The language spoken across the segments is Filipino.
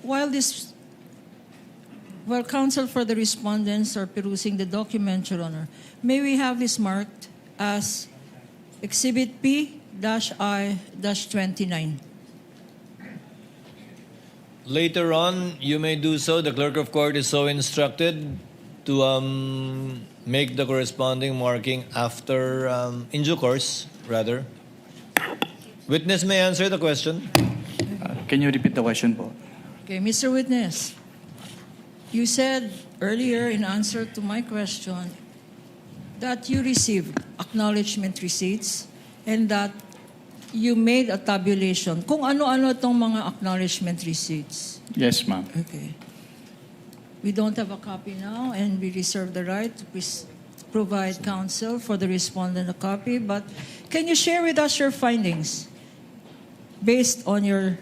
While counsel for the respondents are perusing the document, Your Honor, may we have this marked as Exhibit P-I-29? Later on, you may do so. The clerk of court is so instructed to make the corresponding marking after, in due course, rather. Witness may answer the question. Can you repeat the question po? Okay, Mr. Witness, you said earlier in answer to my question that you received acknowledgement receipts and that you made a tabulation. Kung ano-ano itong mga acknowledgement receipts. Yes, ma'am. Okay. We don't have a copy now and we reserve the right to provide counsel for the respondent a copy. But can you share with us your findings based on your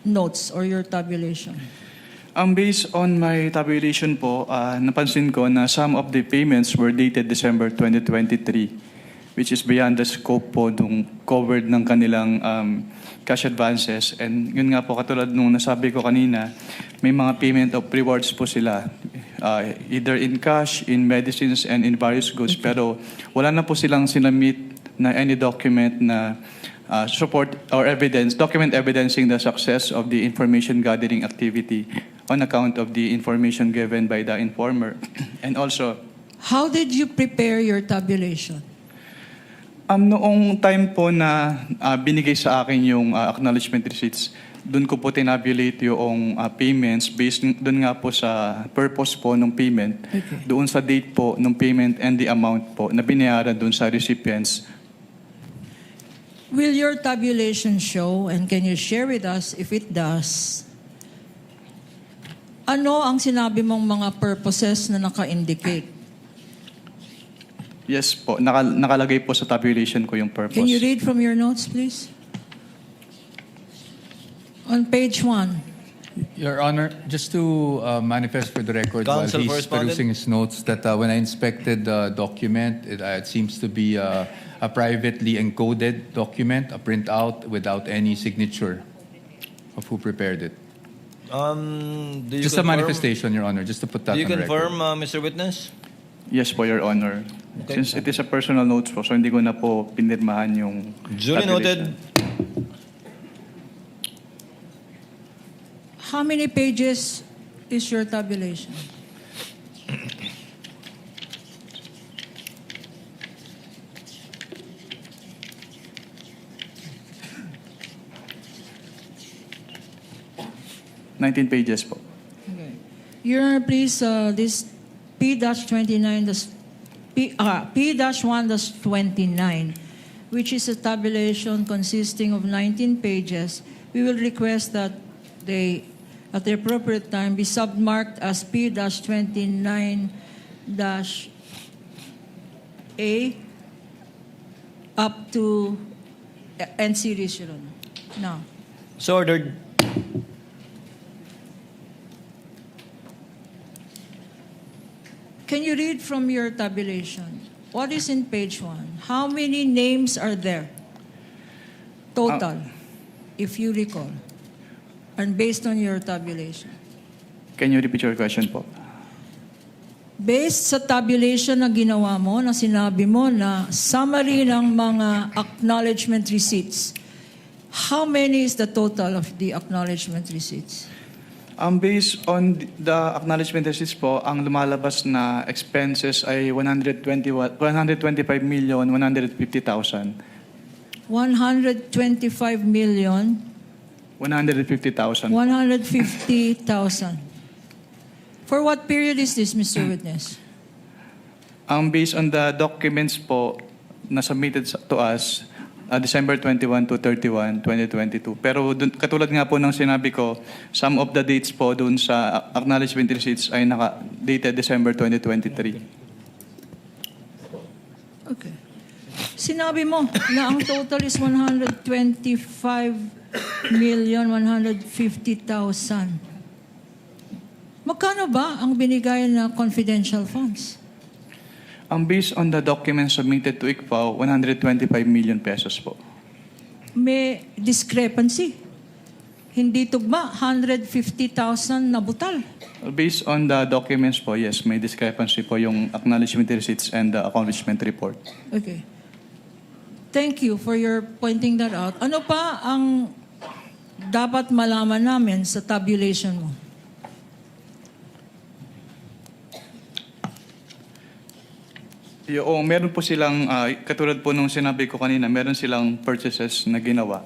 notes or your tabulation? Based on my tabulation po, napansin ko na some of the payments were dated December 2023, which is beyond the scope po nung covered ng kanilang cash advances. And yun nga po, katulad nung nasabi ko kanina, may mga payment of rewards po sila, either in cash, in medicines, and in various goods. Pero wala na po silang sinamit na any document na support or evidence, document evidencing the success of the information gathering activity on account of the information given by the informer. And also, how did you prepare your tabulation? Noong time po na binigay sa akin yung acknowledgement receipts, doon ko po tinabulate yung payments based doon nga po sa purpose po ng payment, Okay. doon sa date po ng payment and the amount po na binayaran doon sa recipients. Will your tabulation show, and can you share with us if it does, ano ang sinabi mong mga purposes na naka-indicate? Yes po, nakalagay po sa tabulation ko yung purpose. Can you read from your notes, please? On page 1. Your Honor, just to manifest for the record Counsel while for he's respondent. perusing his notes that when I inspected the document, it seems to be a privately encoded document, a printout without any signature of who prepared it. Do you Just a confirm- manifestation, Your Honor, just to put that Do you on record. confirm, Mr. Witness? Yes po, Your Honor. Okay. Since it is a personal notes po, so hindi ko na po pinirmahan yung Duly noted. How many pages is your tabulation? $19 pages po. Okay. Your Honor, please, this P-29, P-1-29, which is a tabulation consisting of 19 pages, we will request that they, at the appropriate time, be submarked as P-29-A up to end series, Your Honor. Now. So ordered. Can you read from your tabulation? What is in page 1? How many names are there? Total, if you recall. And based on your tabulation. Can you repeat your question po? Based sa tabulation na ginawa mo, na sinabi mo na summary ng mga acknowledgement receipts, how many is the total of the acknowledgement receipts? Based on the acknowledgement receipts po, ang lumalabas na expenses ay 125,150,000. 125 million 150,000. 150,000. For what period is this, Mr. Witness? Based on the documents po na submitted to us, December 21 to 31, 2022. Pero katulad nga po ng sinabi ko, some of the dates po dun sa acknowledgement receipts ay naka-dated December 2023. Okay. Sinabi mo na ang total is 125,150,000. Magkano ba ang binigay na confidential funds? Based on the documents submitted to ICFAO, 125 million pesos po. May discrepancy. hindi tugma, 150,000 na butal. Based on the documents po, yes, may discrepancy po yung acknowledgement receipts and the accomplishment report. Okay. Thank you for your pointing that out. Ano pa ang dapat malaman namin sa tabulation mo? Yung, meron po silang, katulad po nung sinabi ko kanina, meron silang purchases na ginawa.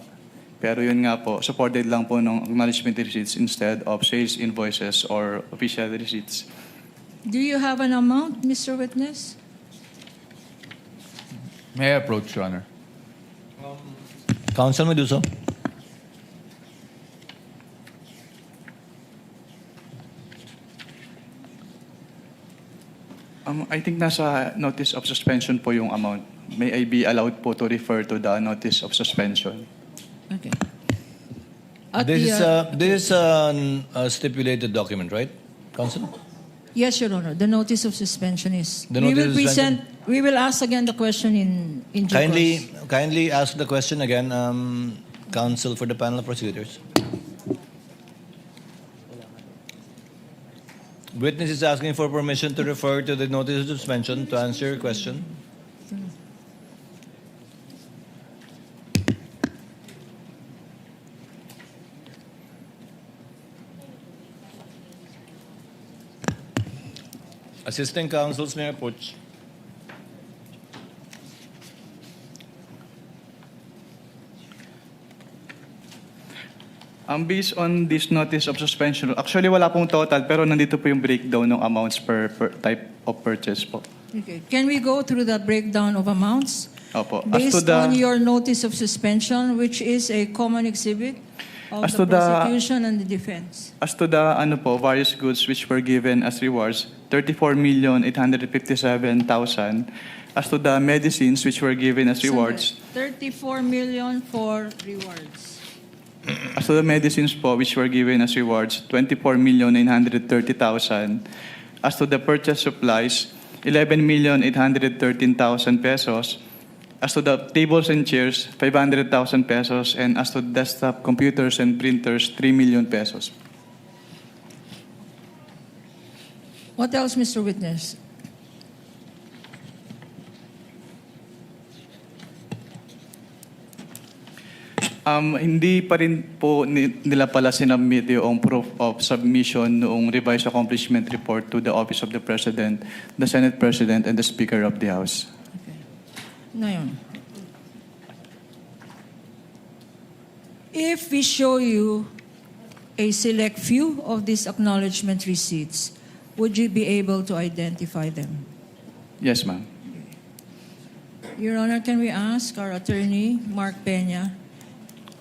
Pero yun nga po, supported lang po ng acknowledgement receipts instead of sales invoices or official receipts. Do you have an amount, Mr. Witness? May I approach, Your Honor? Counsel Meduso. I think nasa notice of suspension po yung amount. May I be allowed po to refer to the notice of suspension? Okay. At This the, is a stipulated document, right, Counsel? yes, Your Honor. The notice of suspension is. The We notice will of suspension? present. We will ask again the question in due course. Kindly ask the question again, Counsel for the panel of prosecutors. Witness is asking for permission to refer to the notice of suspension to answer your question. Assisting counsels may approach. Based on this notice of suspension, actually wala pong total pero nandito po yung breakdown ng amounts per type of purchase po. Okay. Can we go through that breakdown of amounts? Opo. Based on your notice of suspension, which is a common exhibit of As the to the- prosecution and the defense. As to the various goods which were given as rewards, 34,857,000. As to the medicines which were given as rewards, 34 million for rewards. as to the medicines po which were given as rewards, 24,930,000. As to the purchase supplies, 11,813,000 pesos. As to the tables and chairs, 500,000 pesos. And as to desktop computers and printers, 3 million pesos. What else, Mr. Witness? Hindi pa rin po nila pala sinubmit yung proof of submission noong revised accomplishment report to the Office of the President, the Senate President, and the Speaker of the House. Ngayon, if we show you a select few of these acknowledgement receipts, would you be able to identify them? Yes, ma'am. Your Honor, can we ask our attorney, Mark Peña?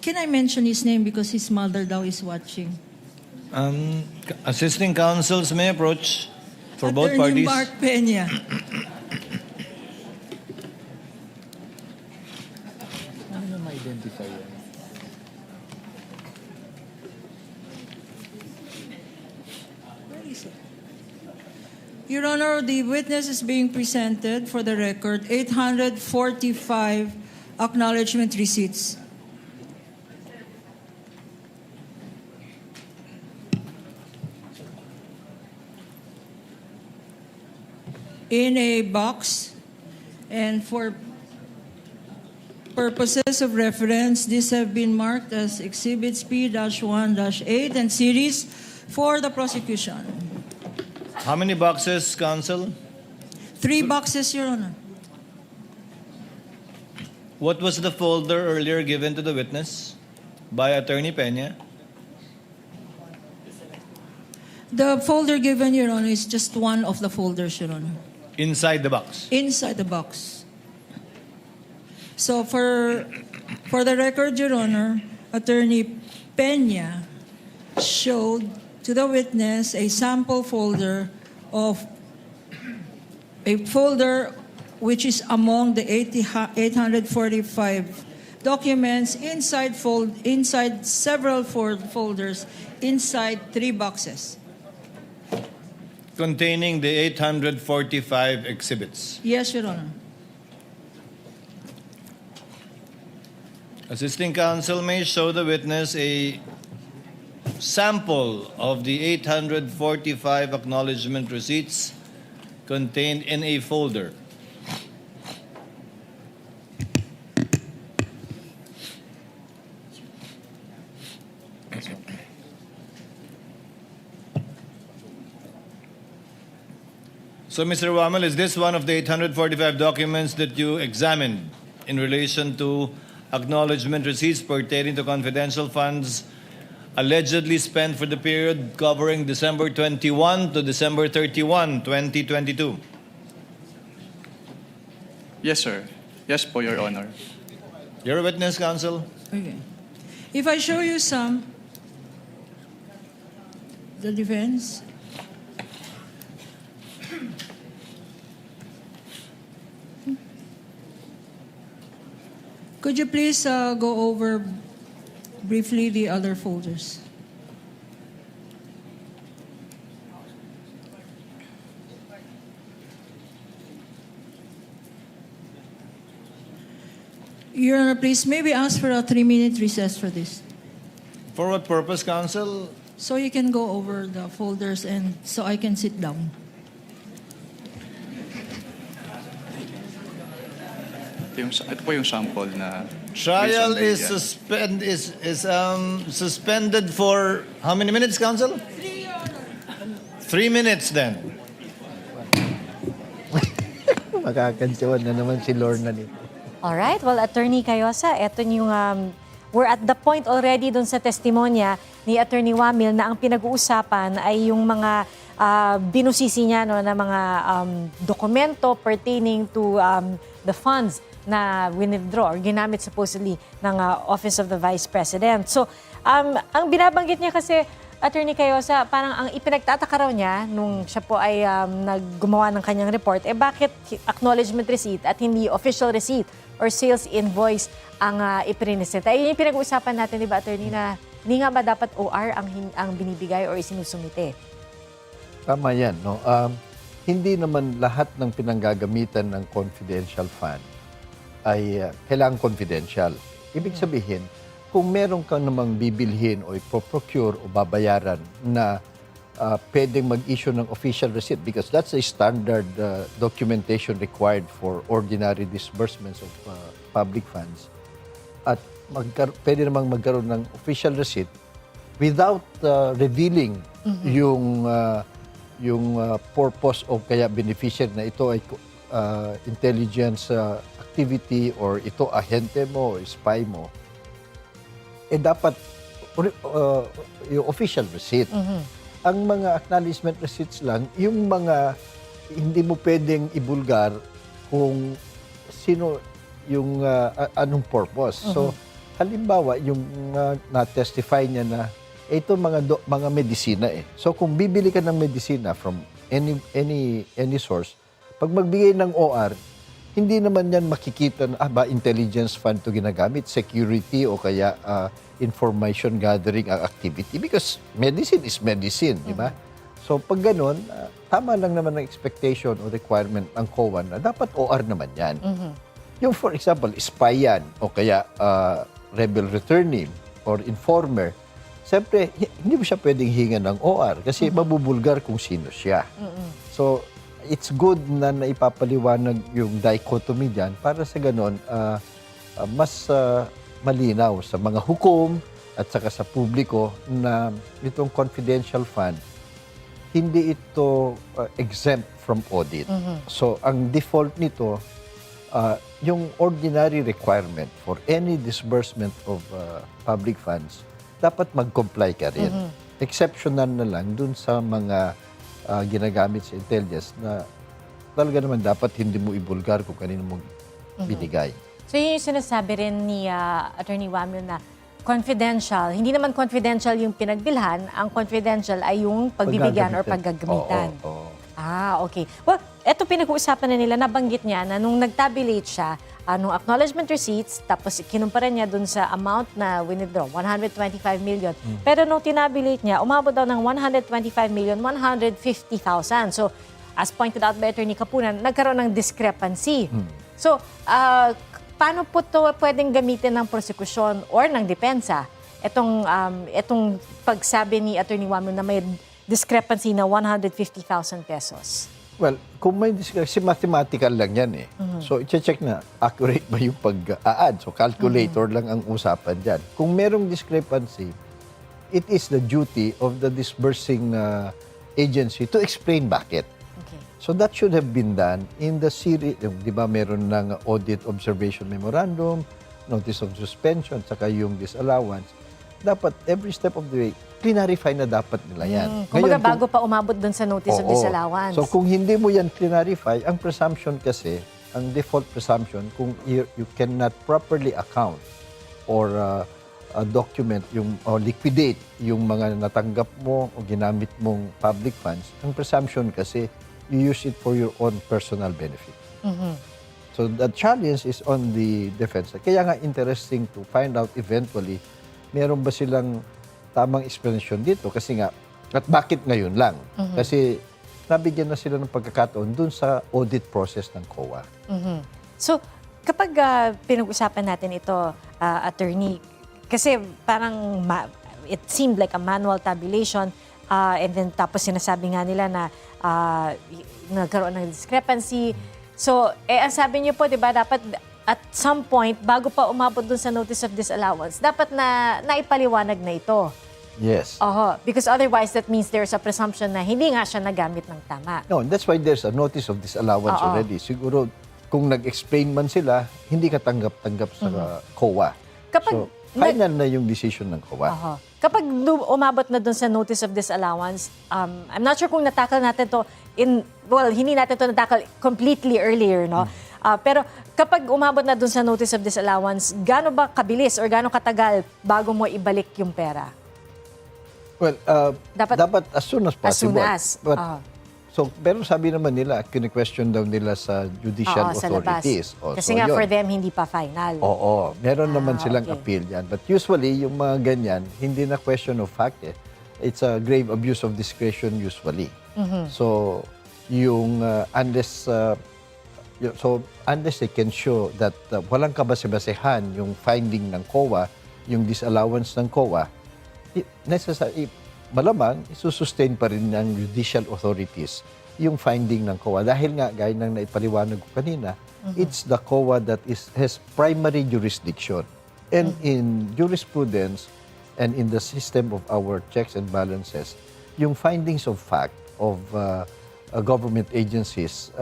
Can I mention his name because his mother daw is watching? Assisting counsels may approach for both Attorney parties. Mark Peña. Ano ma-identify yan? Where is it? Your Honor, the witness is being presented for the record 845 acknowledgement receipts. In a box, and for purposes of reference, these have been marked as Exhibits P-1-8 and series for the prosecution. How many boxes, counsel? 3 boxes, Your Honor. What was the folder earlier given to the witness by Attorney Peña? The folder given, Your Honor, is just one of the folders, Your Honor. Inside the box. Inside the box. So for the record, Your Honor, Attorney Peña showed to the witness a sample folder of a folder which is among the 845 documents inside several folders inside 3 boxes. Containing the 845 exhibits. Yes, Your Honor. Assisting counsel may show the witness a sample of the 845 acknowledgement receipts contained in a folder. So, Mr. Wamel, is this one of the 845 documents that you examined in relation to acknowledgement receipts pertaining to confidential funds allegedly spent for the period covering December 21 to December 31, 2022? Yes, sir. Yes po, Your Honor. You're a witness, counsel. Okay. If I show you some, the defense. Could you please go over briefly the other folders? Your Honor, please, may we ask for a 3-minute recess for this? For what purpose, counsel? So you can go over the folders and so I can sit down. Ito po yung sample na... Trial based is on the- suspended for how many minutes, counsel? 3 minutes then. Makakansawan na naman si Lorna nito. Alright, well, Attorney Cayosa, eto yung, we're at the point already dun sa testimonya ni Attorney Wamil na ang pinag-uusapan ay yung mga binusisi niya no, na mga dokumento pertaining to the funds na withdraw or ginamit supposedly ng Office of the Vice President. So, ang binabanggit niya kasi, Attorney Cayosa, parang ang ipinagtataka raw niya nung siya po ay naggumawa ng kanyang report, bakit acknowledgement receipt at hindi official receipt or sales invoice ang ipininisita. Yun yung pinag-uusapan natin, di ba, Attorney, na hindi nga ba dapat OR ang binibigay or isinusumite? Tama yan, no? Hindi naman lahat ng pinanggagamitan ng confidential fund ay kailangan confidential. Ibig sabihin, kung meron ka namang bibilhin o ipoprocure o babayaran na pwedeng mag-issue ng official receipt because that's a standard documentation required for ordinary disbursements of public funds. At pwede namang magkaroon ng official receipt without revealing yung purpose o kaya beneficiary na ito ay intelligence activity or ito ahente mo o spy mo, dapat yung official receipt. Ang mga acknowledgement receipts lang, yung mga hindi mo pwedeng ibulgar kung sino yung anong purpose. So, halimbawa, yung na-testify niya na ito mga medisina eh. So, kung bibili ka ng medisina from any source, pag magbigay ng OR, hindi naman yan makikita na ba intelligence fund to ginagamit, security o kaya information gathering activity because medicine is medicine, di ba? So pag ganun, tama lang naman ang expectation o requirement ng COA na dapat OR naman yan. Yung for example, spy yan o kaya rebel returnee or informer, siyempre hindi mo siya pwedeng hingan ng OR kasi mabubulgar kung sino siya. So it's good na naipapaliwanag yung dichotomy dyan para sa ganon mas malinaw sa mga hukom at saka sa publiko na itong confidential fund, hindi ito exempt from audit. So ang default nito, yung ordinary requirement for any disbursement of public funds, dapat mag-comply ka rin. Exceptional na lang dun sa mga ginagamit sa intelligence na talaga naman dapat hindi mo ibulgar kung kanino mo binigay. So yun yung sinasabi rin ni Attorney Wamil na confidential. Hindi naman confidential yung pinagbilhan. Ang confidential ay yung pagbibigyan or paggagamitan. Oo. Okay. Well, eto pinag-uusapan na nila, nabanggit niya na nung nag-tabulate siya, nung acknowledgement receipts, tapos kinumpara niya dun sa amount na withdraw, 125 million. Pero nung tinabulate niya, umabot daw ng 125,150,000. So, as pointed out by Attorney Kapunan, nagkaroon ng discrepancy. So, paano po ito pwedeng gamitin ng prosekusyon or ng depensa itong pagsabi ni Attorney Wamil na may discrepancy na 150,000 pesos? Well, kung may discrepancy, mathematical lang yan eh. So, i-check na accurate ba yung pag-add. So, calculator lang ang usapan dyan. Kung merong discrepancy, it is the duty of the disbursing agency to explain bakit. Okay. So, that should have been done in the series. Di ba, meron ng audit observation memorandum, notice of suspension, saka yung disallowance. Dapat, every step of the way, clarify na dapat nila yan. Kumbaga Ngayon, bago pa umabot dun sa notice of Oo. disallowance. So kung hindi mo yan clarify, ang presumption kasi, ang default presumption, kung you cannot properly account or document o liquidate yung mga natanggap mo o ginamit mong public funds, ang presumption kasi, you use it for your own personal benefit. So the challenge is on the defense. Kaya nga interesting to find out eventually, meron ba silang tamang explanation dito kasi nga, at bakit ngayon lang? Kasi nabigyan na sila ng pagkakataon dun sa audit process ng COA. So, kapag pinag-usapan natin ito, attorney, kasi parang it seemed like a manual tabulation and then tapos sinasabi nga nila na nagkaroon ng discrepancy. So, ang sabi niyo po, di ba, dapat at some point, bago pa umabot dun sa notice of disallowance, dapat na naipaliwanag na ito. Yes. Because otherwise, that means there's a presumption na hindi nga siya nagamit ng tama. No, that's why there's a notice of disallowance already. Siguro, kung nag-explain man sila, hindi ka tanggap-tanggap sa COA. Kapag So, final na yung decision ng COA. Kapag umabot na dun sa notice of disallowance, I'm not sure kung natakal natin to hindi natin to natakal completely earlier, no? Pero kapag umabot na dun sa notice of disallowance, gaano ba kabilis or gaano katagal bago mo ibalik yung pera? Well, dapat as soon as possible. As soon as. Pero sabi naman nila, kine-question daw nila sa judicial Sa labas. authorities. Kasi nga for them, hindi pa final. Oo, meron naman silang okay. appeal yan. But usually, yung mga ganyan, hindi na question of fact eh. It's a grave abuse of discretion usually. So, yung unless they can show that walang kabase-basehan yung finding ng COA, yung disallowance ng COA, necessary, malamang isusustain pa rin ng judicial authorities yung finding ng COA. Dahil nga, gaya ng naipaliwanag ko kanina, it's the COA that has primary jurisdiction. And in jurisprudence and in the system of our checks and balances, yung findings of fact of government agencies,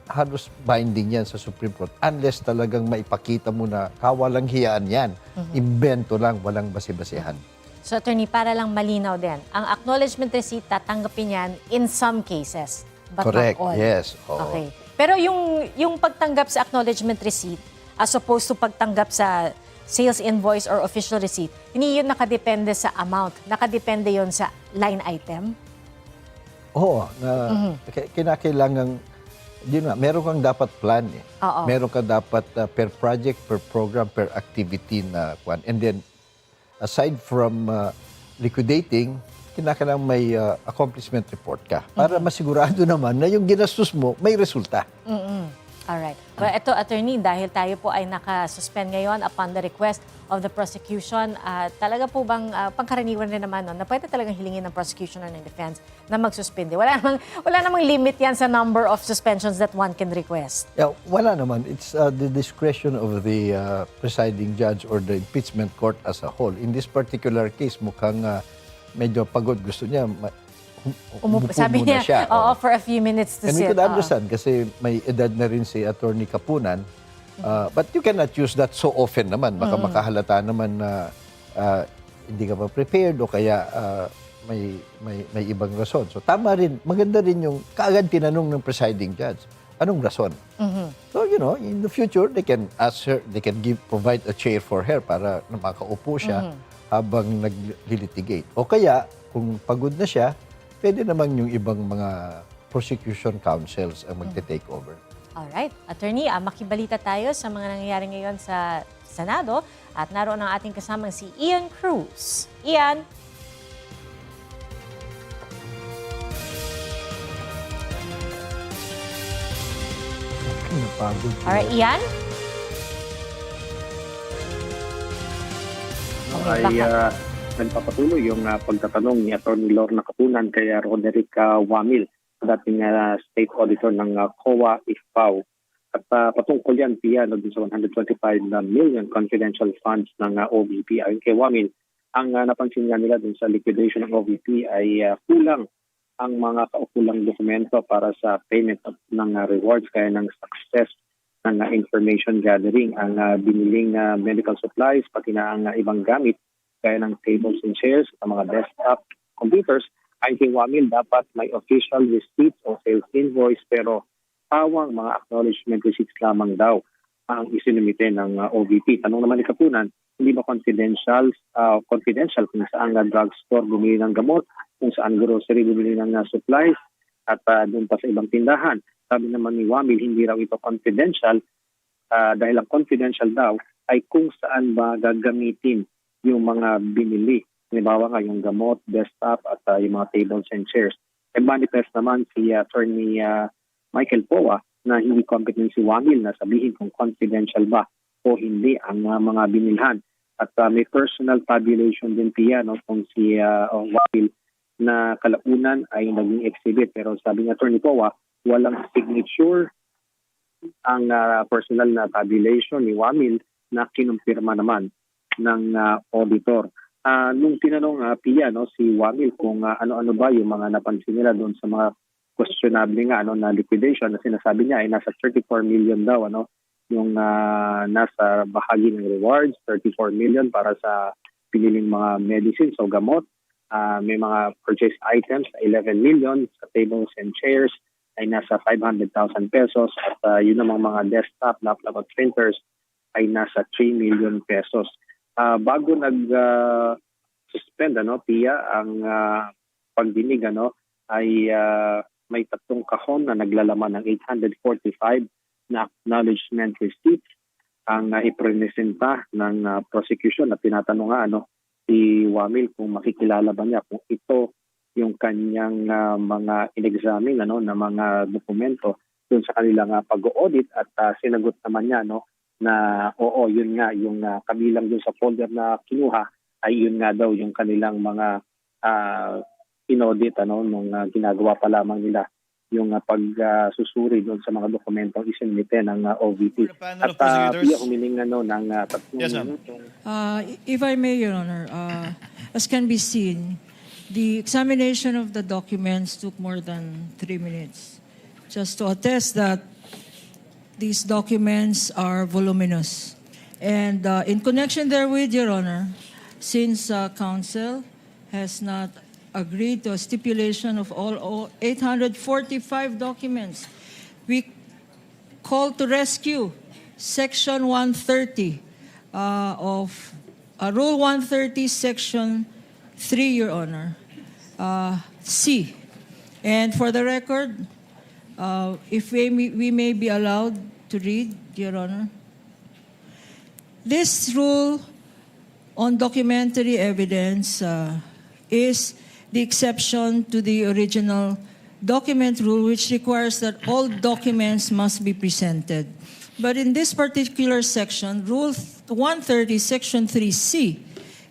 halos binding yan sa Supreme Court unless talagang maipakita mo na kawalang hiyaan yan. Imbento lang, walang basi-basihan. So, attorney, para lang malinaw din, ang acknowledgement receipt, tatanggapin yan in some cases, but Correct, not all. yes. Oo. Okay. Pero yung pagtanggap sa acknowledgement receipt, as opposed to pagtanggap sa sales invoice or official receipt, hindi yun nakadepende sa amount, nakadepende yun sa line item? Oo, kinakailangan, yun nga, meron kang dapat plan eh. Oo. Meron kang dapat per project, per program, per activity na kwan. And then, aside from liquidating, kinakailangan may accomplishment report ka para masigurado naman na yung ginastos mo may resulta. Alright. Well, ito, attorney, dahil tayo po ay nakasuspend ngayon upon the request of the prosecution, talaga po bang pangkaraniwan rin naman na pwede talagang hilingin ng prosecution or ng defense na magsuspende? Wala namang limit yan sa number of suspensions that one can request. Yeah, wala naman. It's the discretion of the presiding judge or the impeachment court as a whole. In this particular case, mukhang medyo pagod. Gusto niya, umupo Sabi muna niya, siya. for a few minutes to And we sit. could understand kasi may edad na rin si Attorney Kapunan. But you cannot use that so often naman. Baka makahalata naman na hindi ka pa prepared o kaya may ibang rason. So tama rin, maganda rin yung kaagad tinanong ng presiding judge. Anong rason? So, in the future, they can ask her, they can provide a chair for her para na makaupo siya habang nag-litigate. O kaya, kung pagod na siya, pwede naman yung ibang mga prosecution counsels ang magte-take over. Alright. Attorney, makibalita tayo sa mga nangyayari ngayon sa Senado at naroon ang ating kasamang si Ian Cruz. Ian? Napagod. Alright, Ian? Okay, baka. nagpapatuloy yung pagtatanong ni Atty. Lorna Capunan kay Roderick Wamil, dating State Auditor ng COA IFPAW. At patungkol yan, Pia, doon sa 125 million confidential funds ng OVP. Ayon kay Wamil, ang napansin nga nila doon sa liquidation ng OVP ay kulang ang mga kaukulang dokumento para sa payment ng rewards kaya ng success ng information gathering. Ang biniling medical supplies, pati na ang ibang gamit kaya ng tables and chairs at mga desktop computers, ay kay Wamil dapat may official receipts o sales invoice pero pawang mga acknowledgement receipts lamang daw ang isinumite ng OVP. Tanong naman ni Capunan, hindi ba confidential kung saan drugstore bumili ng gamot, kung saan grocery bumili ng supplies at doon pa sa ibang tindahan. Sabi naman ni Wamil, hindi raw ito confidential dahil ang confidential daw ay kung saan ba gagamitin yung mga binili. Halimbawa nga yung gamot, desktop at yung mga tables and chairs. E manifest naman si Attorney Michael Poa na hindi competent si Wamil na sabihin kung confidential ba o hindi ang mga binilhan. At may personal tabulation din Pia kung si Wamil na kalaunan ay naging exhibit. Pero sabi ni Attorney Poa, walang signature ang personal na tabulation ni Wamil na kinumpirma naman ng auditor. Nung tinanong Pia si Wamil kung ano-ano ba yung mga napansin nila doon sa mga questionable nga na liquidation na sinasabi niya ay nasa 34 million daw yung nasa bahagi ng rewards, 34 million para sa piniling mga medicines o gamot. May mga purchase items na 11 million sa tables and chairs ay nasa 500,000 pesos at yun namang mga desktop, laptop at printers ay nasa 3 million pesos. Bago nag-suspend Pia ang pagdinig ay may 3 kahon na naglalaman ng 845 na acknowledgement receipts ang ipresenta ng prosecution at tinatanong nga si Wamil kung makikilala ba niya kung ito yung kanyang mga in-examine na mga dokumento doon sa kanilang pag-audit at sinagot naman niya na oo, yun nga, yung kabilang dun sa folder na kinuha ay yun nga daw yung kanilang mga in-audit nung ginagawa pa lamang nila yung pagsusuri doon sa mga dokumentong isinumite ng OVP. At Pia, humiling ng 3 minutong. If I may, Your Honor, as can be seen, the examination of the documents took more than 3 minutes. Just to attest that these documents are voluminous. And in connection therewith, Your Honor, since Council has not agreed to a stipulation of all 845 documents, we call to rescue Section 130 of Rule 130, Section 3, Your Honor, C. And for the record, if we may be allowed to read, Your Honor. This rule on documentary evidence is the exception to the original document rule, which requires that all documents must be presented. But in this particular section, Rule 130, Section 3C,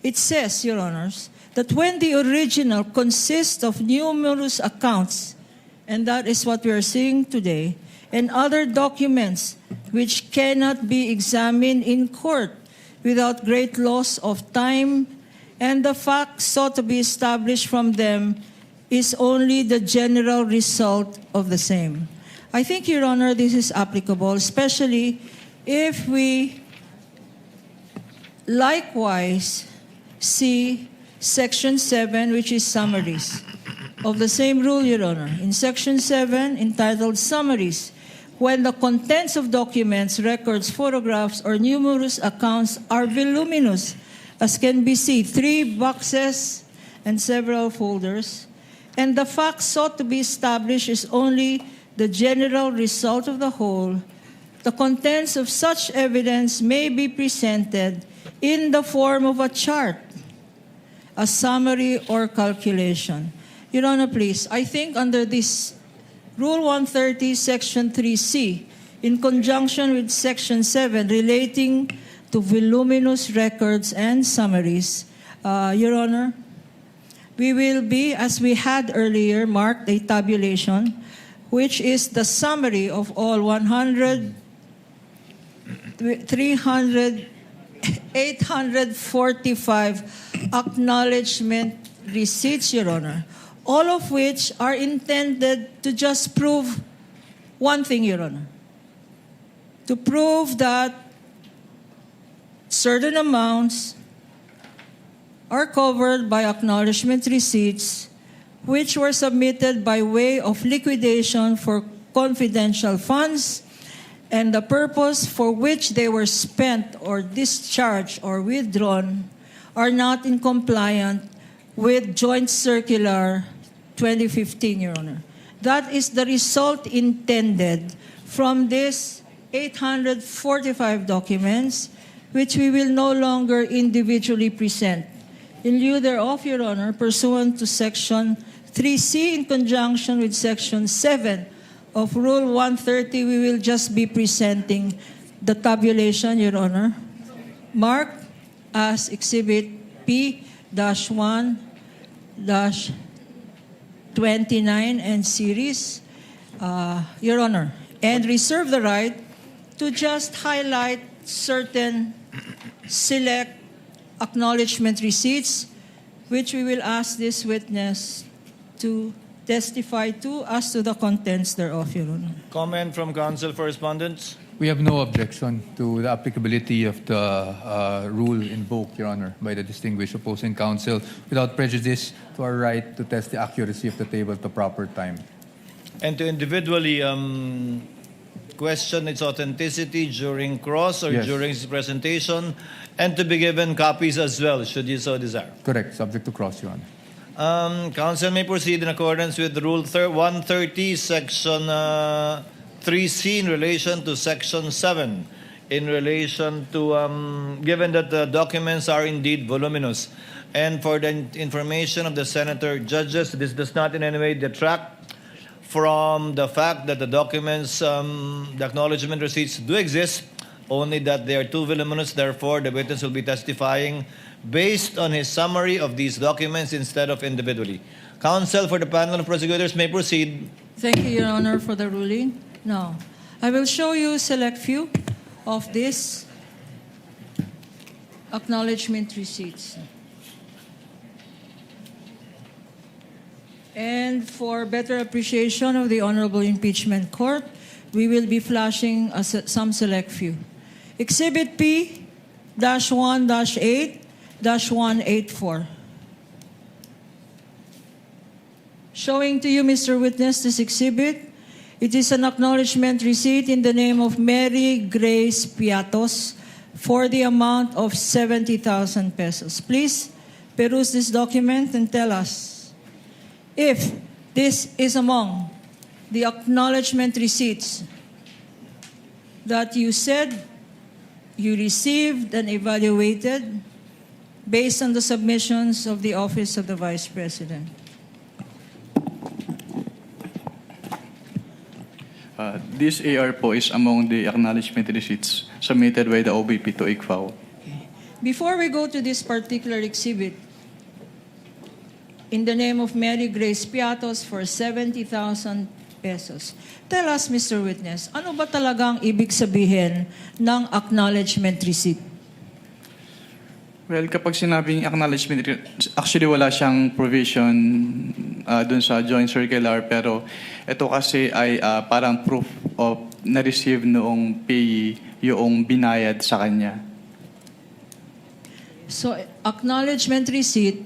it says, Your Honors, that when the original consists of numerous accounts, and that is what we are seeing today, and other documents which cannot be examined in court without great loss of time, and the facts sought to be established from them is only the general result of the same. I think, Your Honor, this is applicable, especially if we likewise see Section 7, which is summaries of the same rule, Your Honor. In Section 7, entitled Summaries, when the contents of documents, records, photographs, or numerous accounts are voluminous, as can be seen, 3 boxes and several folders, and the fact sought to be established is only the general result of the whole, the contents of such evidence may be presented in the form of a chart, a summary, or calculation. Your Honor, please, I think under this Rule 130, Section 3C, in conjunction with Section 7 relating to voluminous records and summaries, Your Honor, we will be, as we had earlier, marked a tabulation, which is the summary of all 845 acknowledgement receipts, Your Honor, all of which are intended to just prove one thing, Your Honor. To prove that certain amounts are covered by acknowledgement receipts which were submitted by way of liquidation for confidential funds, and the purpose for which they were spent or discharged or withdrawn are not in compliance with Joint Circular 2015, Your Honor. That is the result intended from this 845 documents, which we will no longer individually present. In lieu thereof, Your Honor, pursuant to Section 3C in conjunction with Section 7 of Rule 130, we will just be presenting the tabulation, Your Honor, marked as Exhibit P-1-29 and series, Your Honor, and reserve the right to just highlight certain select acknowledgement receipts, which we will ask this witness to testify to as to the contents thereof, Your Honor. Comment from counsel for respondents? We have no objection to the applicability of the rule invoked, Your Honor, by the distinguished opposing counsel without prejudice to our right to test the accuracy of the table at the proper time. And to individually question its authenticity during cross or Yes. during its presentation, and to be given copies as well, should you so desire. Correct, subject to cross, Your Honor. Counsel may proceed in accordance with Rule 130, Section 3C in relation to Section 7, in relation to, given that the documents are indeed voluminous, and for the information of the Senator Judges, this does not in any way detract from the fact that the documents, the acknowledgement receipts do exist, only that they are too voluminous. Therefore, the witness will be testifying based on his summary of these documents instead of individually. Counsel for the panel of prosecutors may proceed. Thank you, Your Honor, for the ruling. Now, I will show you select few of these acknowledgement receipts. And for better appreciation of the Honorable Impeachment Court, we will be flashing some select few. Exhibit P-1-8-184. Showing to you, Mr. Witness, this exhibit. It is an acknowledgement receipt in the name of Mary Grace Piatos for the amount of 70,000 pesos. Please peruse this document and tell us if this is among the acknowledgement receipts that you said you received and evaluated based on the submissions of the Office of the Vice President. This AR po is among the acknowledgement receipts submitted by the OBP to ICFAO. Before we go to this particular exhibit, in the name of Mary Grace Piatos for 70,000 pesos. Tell us, Mr. Witness, ano ba talagang ibig sabihin ng acknowledgement receipt? Well, kapag sinabing acknowledgement, actually wala siyang provision dun sa joint circular, pero ito kasi ay parang proof of na-receive noong payee yung binayad sa kanya. So, acknowledgement receipt,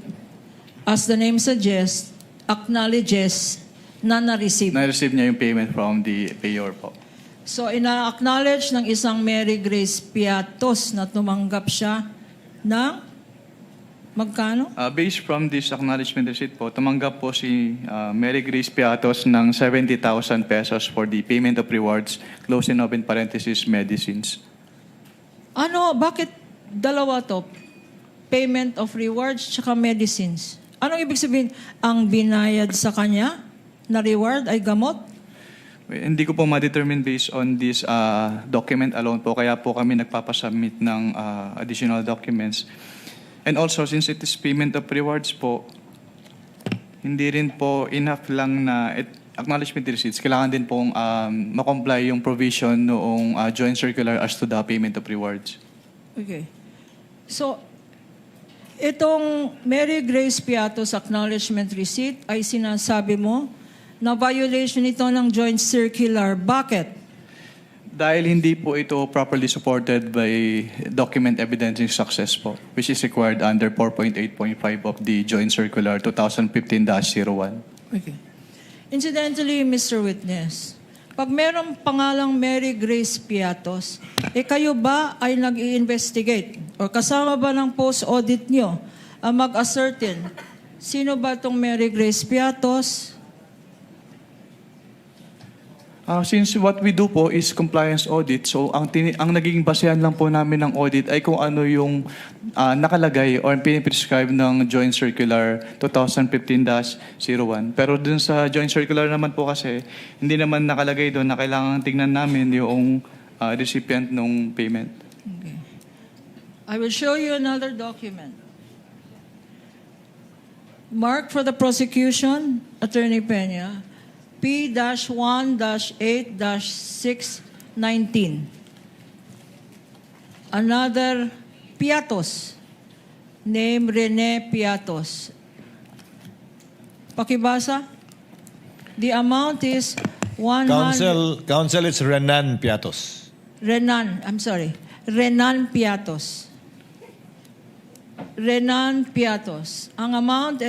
as the name suggests, acknowledges na na-receive. Na-receive niya yung payment from the payor po. So, ina-acknowledge ng isang Mary Grace Piatos na tumanggap siya ng magkano? Based from this acknowledgement receipt po, tumanggap po si Mary Grace Piatos ng 70,000 pesos for the payment of rewards, close and open parenthesis, medicines. Ano, bakit dalawa to? Payment of rewards tsaka medicines. Anong ibig sabihin? Ang binayad sa kanya na reward ay gamot? Hindi ko po ma-determine based on this document alone po, kaya po kami nagpapasubmit ng additional documents. And also, since it is payment of rewards po, hindi rin po enough lang na acknowledgement receipts. Kailangan din pong makomply yung provision noong joint circular as to the payment of rewards. Okay. So, itong Mary Grace Piatos acknowledgement receipt ay sinasabi mo na violation ito ng joint circular. Bakit? Dahil hindi po ito properly supported by document evidencing success po, which is required under 4.8.5 of the Joint Circular 2015-01. Okay. Incidentally, Mr. Witness, pag merong pangalang Mary Grace Piatos, kayo ba ay nag-i-investigate o kasama ba ng post-audit nyo ang mag-ascertain sino ba itong Mary Grace Piatos? Since what we do po is compliance audit, so ang naging basehan lang po namin ng audit ay kung ano yung nakalagay or piniprescribe ng Joint Circular 2015-01. Pero dun sa Joint Circular naman po kasi, hindi naman nakalagay doon na kailangan tingnan namin yung recipient ng payment. Okay. I will show you another document. Mark for the prosecution, Attorney Peña, P-1-8-619. Another Piatos, name Rene Piatos. Pakibasa. The amount is 100... Counsel, it's Renan Piatos. Renan Piatos. Renan Piatos. Ang amount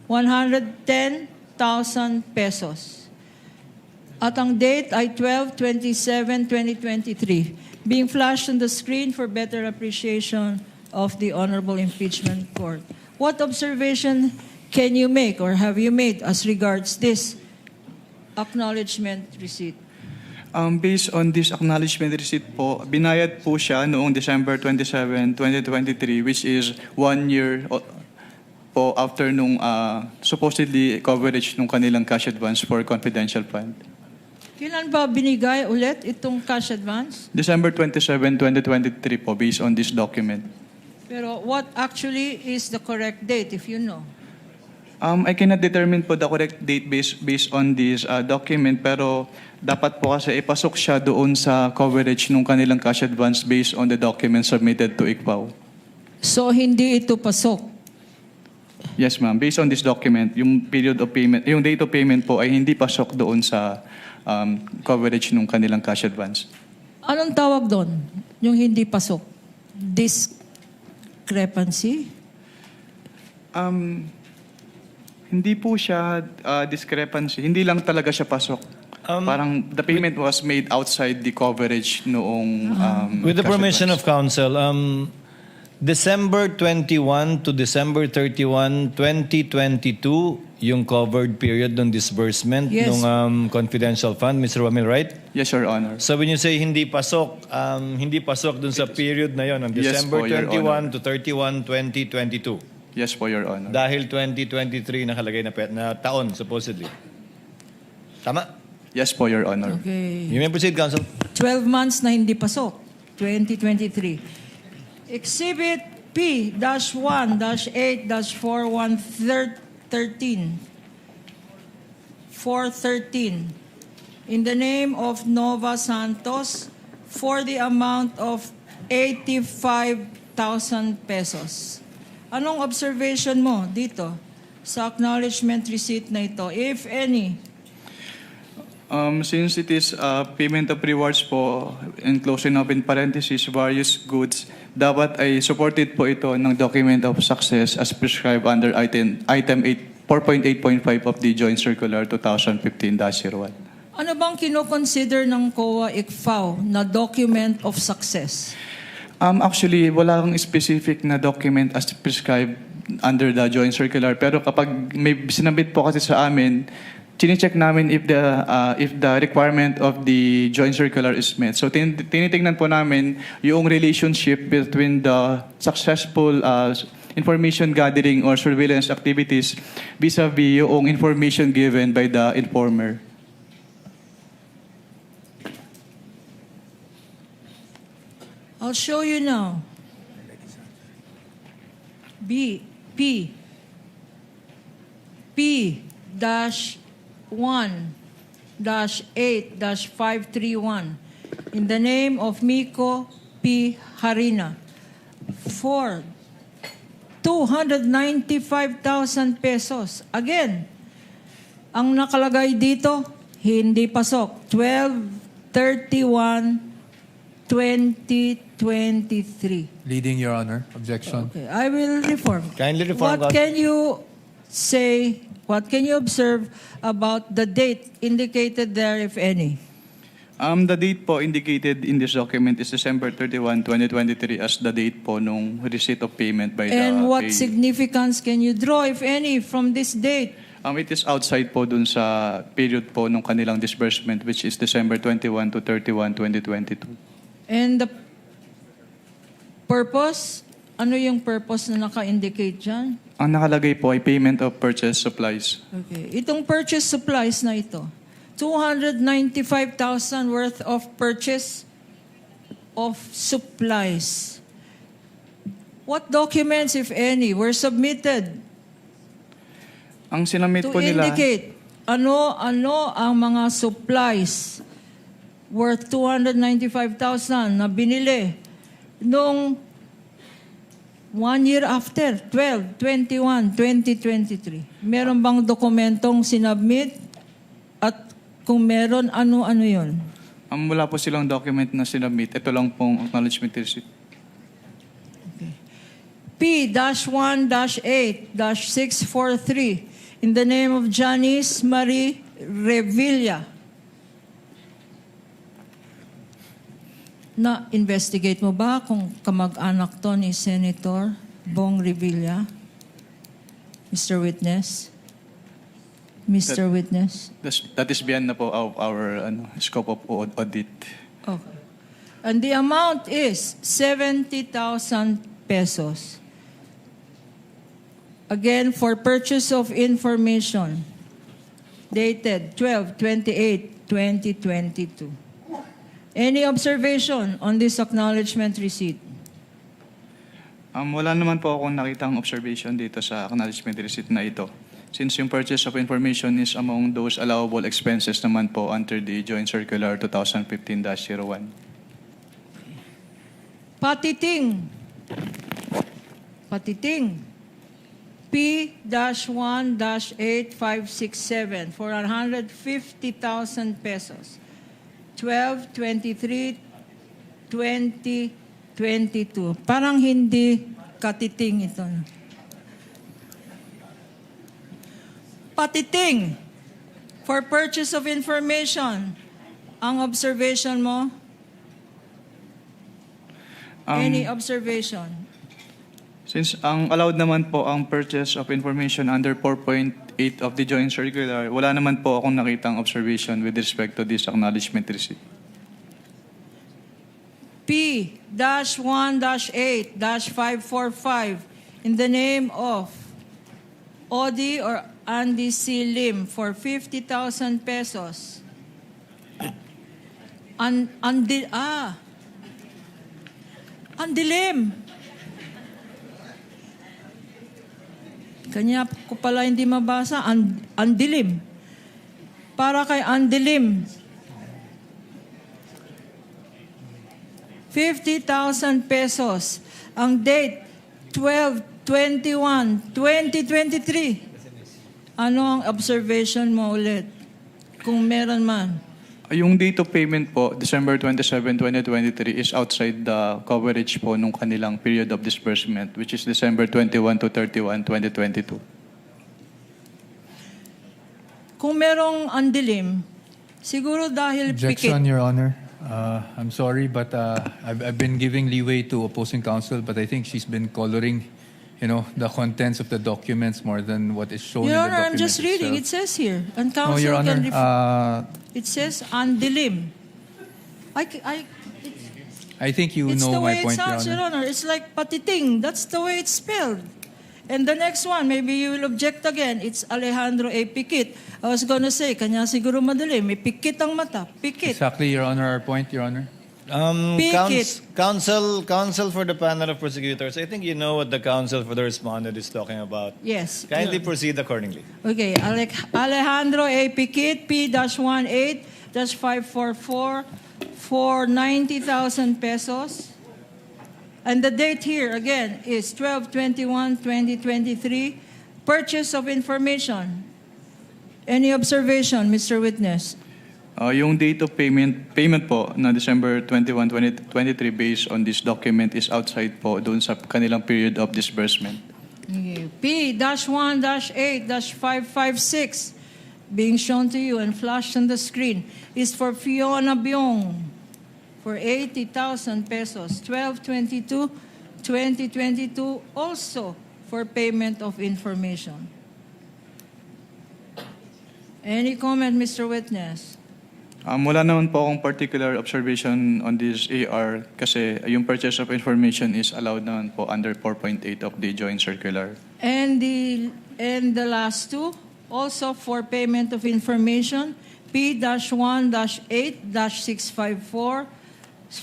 110,000 pesos. At ang date ay 12/27/2023. Being flashed on the screen for better appreciation of the Honorable Impeachment Court. What observation can you make or have you made as regards this acknowledgement receipt? Based on this acknowledgement receipt po, binayad po siya noong December 27, 2023, which is 1 year po after nung supposedly coverage ng kanilang cash advance for confidential fund. Kailan ba binigay ulit itong cash advance? December 27, 2023 po, based on this document. Pero what actually is the correct date, if you know? I cannot determine po the correct date based on this document, pero dapat po kasi ipasok siya doon sa coverage ng kanilang cash advance based on the document submitted to ICPAO. So, hindi ito pasok? Yes, ma'am. Based on this document, yung period of payment, yung date of payment po ay hindi pasok doon sa coverage ng kanilang cash advance. Anong tawag doon? Yung hindi pasok? Discrepancy? Hindi po siya discrepancy. Hindi lang talaga siya pasok. Parang the payment was made outside the coverage noong With the cash permission advance. of counsel, December 21 to December 31, 2022, yung covered period ng disbursement Yes. ng confidential fund, Mr. Wamil, right? Yes, Your Honor. So when you say hindi pasok dun sa period na yon, ng Yes December po, Your 21 to 31, 2022. Yes po, Your Honor. Dahil 2023 nakalagay na taon, supposedly. Tama? Yes po, Your Honor. Okay. You may proceed, counsel. 12 months na hindi pasok. 2023. Exhibit P-1-8-4113 413 in the name of Nova Santos for the amount of 85,000 pesos. Anong observation mo dito sa acknowledgement receipt na ito, if any? Since it is payment of rewards po, and closing up in parentheses, various goods, dapat ay supported po ito ng document of success as prescribed under item 4.8.5 of the Joint Circular 2015-01. Ano bang kinoconsider ng COA ICFAO na document of success? Actually, wala kang specific na document as prescribed under the Joint Circular. Pero kapag may sinabit po kasi sa amin, chine-check namin if the requirement of the Joint Circular is met. So tinitingnan po namin yung relationship between the successful information gathering or surveillance activities vis-a-vis yung information given by the informer. I'll show you now. P-1-8-531 in the name of Miko P. Harina for 295,000 pesos. Again, ang nakalagay dito, hindi pasok. 12/31/2023. Leading, Your Honor. Objection. Okay, I will reform. Kindly reform, What Counsel. can you say, what can you observe about the date indicated there, if any? The date po indicated in this document is December 31, 2023 as the date po nung receipt of payment by the And what payee. significance can you draw, if any, from this date? It is outside po dun sa period po nung kanilang disbursement, which is December 21 to 31, 2022. And the purpose? Ano yung purpose na naka-indicate dyan? Ang nakalagay po ay payment of purchase supplies. Okay. Itong purchase supplies na ito, 295,000 worth of purchase of supplies. What documents, if any, were submitted Ang sinamit to po nila, indicate ano ang mga supplies worth 295,000 na binili nung 1 year after, 12/21/2023? Meron bang dokumentong sinubmit? At kung meron, ano yun? wala po silang document na sinamit. Ito lang pong acknowledgement receipt. P-1-8-643 in the name of Janice Marie Revilla. Na-investigate mo ba kung kamag-anak to ni Senator Bong Revilla? Mr. Witness? Mr. Witness? That is beyond na po our scope of audit. Okay. And the amount is 70,000 pesos. Again, for purchase of information, dated 12/28/2022. Any observation on this acknowledgement receipt? Wala naman po akong nakitang observation dito sa acknowledgement receipt na ito. Since yung purchase of information is among those allowable expenses naman po under the Joint Circular 2015-01. Patiting. P-1-8567 for 150,000 pesos. 12/23/2022. Parang hindi katiting ito. Patiting. For purchase of information. Ang observation mo? Any observation? Since ang allowed naman po ang purchase of information under 4.8 of the Joint Circular, wala naman po akong nakitang observation with respect to this acknowledgement receipt. P-1-8-545 in the name of Odi or Andy C. Lim for 50,000 pesos. Andilim. Kanya ko pala hindi mabasa. Andilim. Para kay Andilim. 50,000 pesos. Ang date, 12/21/2023. Ano ang observation mo ulit? Kung meron man. Yung date of payment po, December 27, 2023, is outside the coverage po nung kanilang period of disbursement, which is December 21 to 31, 2022. Kung merong andilim, siguro dahil Objection, pikit. Your Honor. I'm sorry, but I've been giving leeway to opposing counsel, but I think she's been coloring, the contents of the documents more than what is shown Your in the Honor, I'm document just reading. It itself. says here. And No, counsel Your can Honor, It says andilim. I think you It's the know way my point, it sounds, Your Your Honor. Honor. It's like patiting. That's the way it's spelled. And the next one, maybe you will object again. It's Alejandro A. Pikit. I was gonna say, kanya siguro madali. May pikit ang mata. Pikit. Exactly, Your Honor, our point, Your Honor. Pick Counsel for the panel of prosecutors. I think you know what the counsel for the respondent is talking about. Yes. Kindly yun. proceed accordingly. Okay, Alejandro A. Piquit, P-18-544 for 90,000 pesos. And the date here, again, is 12/21/2023. Purchase of information. Any observation, Mr. Witness? Yung date of payment po na December 21, 2023 based on this document is outside po doon sa kanilang period of disbursement. Okay. P-1-8-556 being shown to you and flashed on the screen is for Fiona Byong for 80,000 pesos. 12/22/2022 also for payment of information. Any comment, Mr. Witness? Wala naman po akong particular observation on this AR kasi yung purchase of information is allowed naman po under 4.8 of the joint circular. And the last two, also for payment of information, P-1-8-654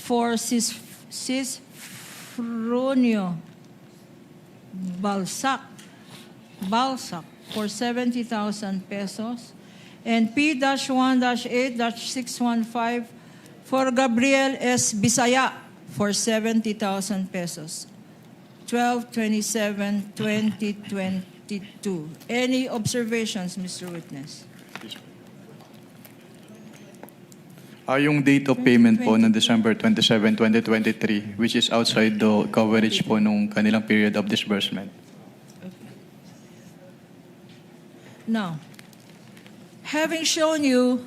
for Cisfronio Balsac for 70,000 pesos. And P-1-8-615 for Gabriel S. Bisaya for 70,000 pesos. 12/27/2022. Any observations, Mr. Witness? Yung date of payment po ng December 27, 2023 which is outside the coverage po nung kanilang period of disbursement. Now, having shown you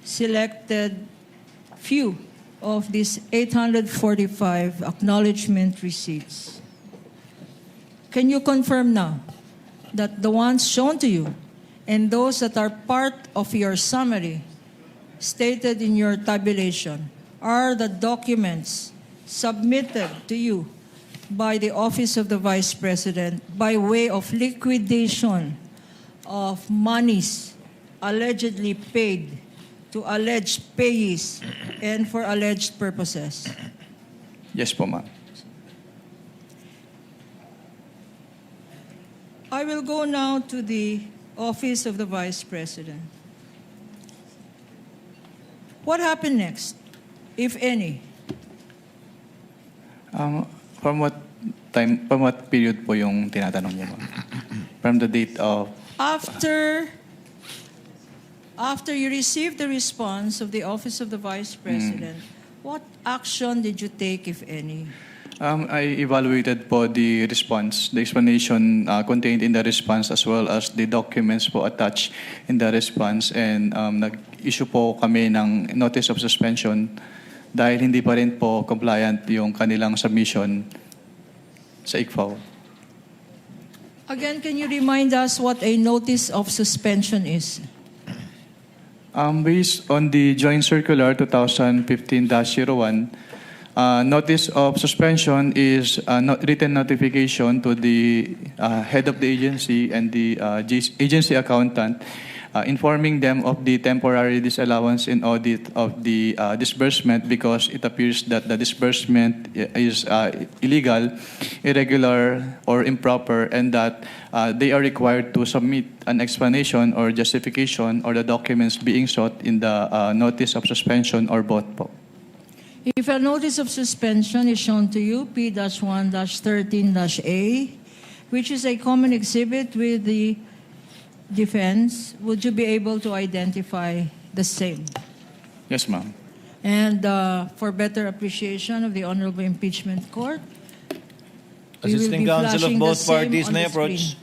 selected few of these 845 acknowledgement receipts, can you confirm now that the ones shown to you and those that are part of your summary stated in your tabulation are the documents submitted to you by the Office of the Vice President by way of liquidation of monies allegedly paid to alleged payees and for alleged purposes? Yes po, ma'am. I will go now to the Office of the Vice President. What happened next, if any? From what period po yung tinatanong niyo, ma'am? From the date of... After you received the response of the Office of the Vice President, what action did you take, if any? I evaluated po the response, the explanation contained in the response as well as the documents po attached in the response, and nag-issue po kami ng notice of suspension dahil hindi pa rin po compliant yung kanilang submission sa ICFAO. Again, can you remind us what a notice of suspension is? Based on the Joint Circular 2015-01, notice of suspension is a written notification to the head of the agency and the agency accountant, informing them of the temporary disallowance in audit of the disbursement because it appears that the disbursement is illegal, irregular, or improper, and that they are required to submit an explanation or justification or the documents being sought in the notice of suspension or both po. If a notice of suspension is shown to you, P-1-13-A, which is a common exhibit with the defense, would you be able to identify the same? Yes, ma'am. And for better appreciation of the Honorable Impeachment Court, we will Assisting be counsel of flashing the both same parties on may the approach. screen.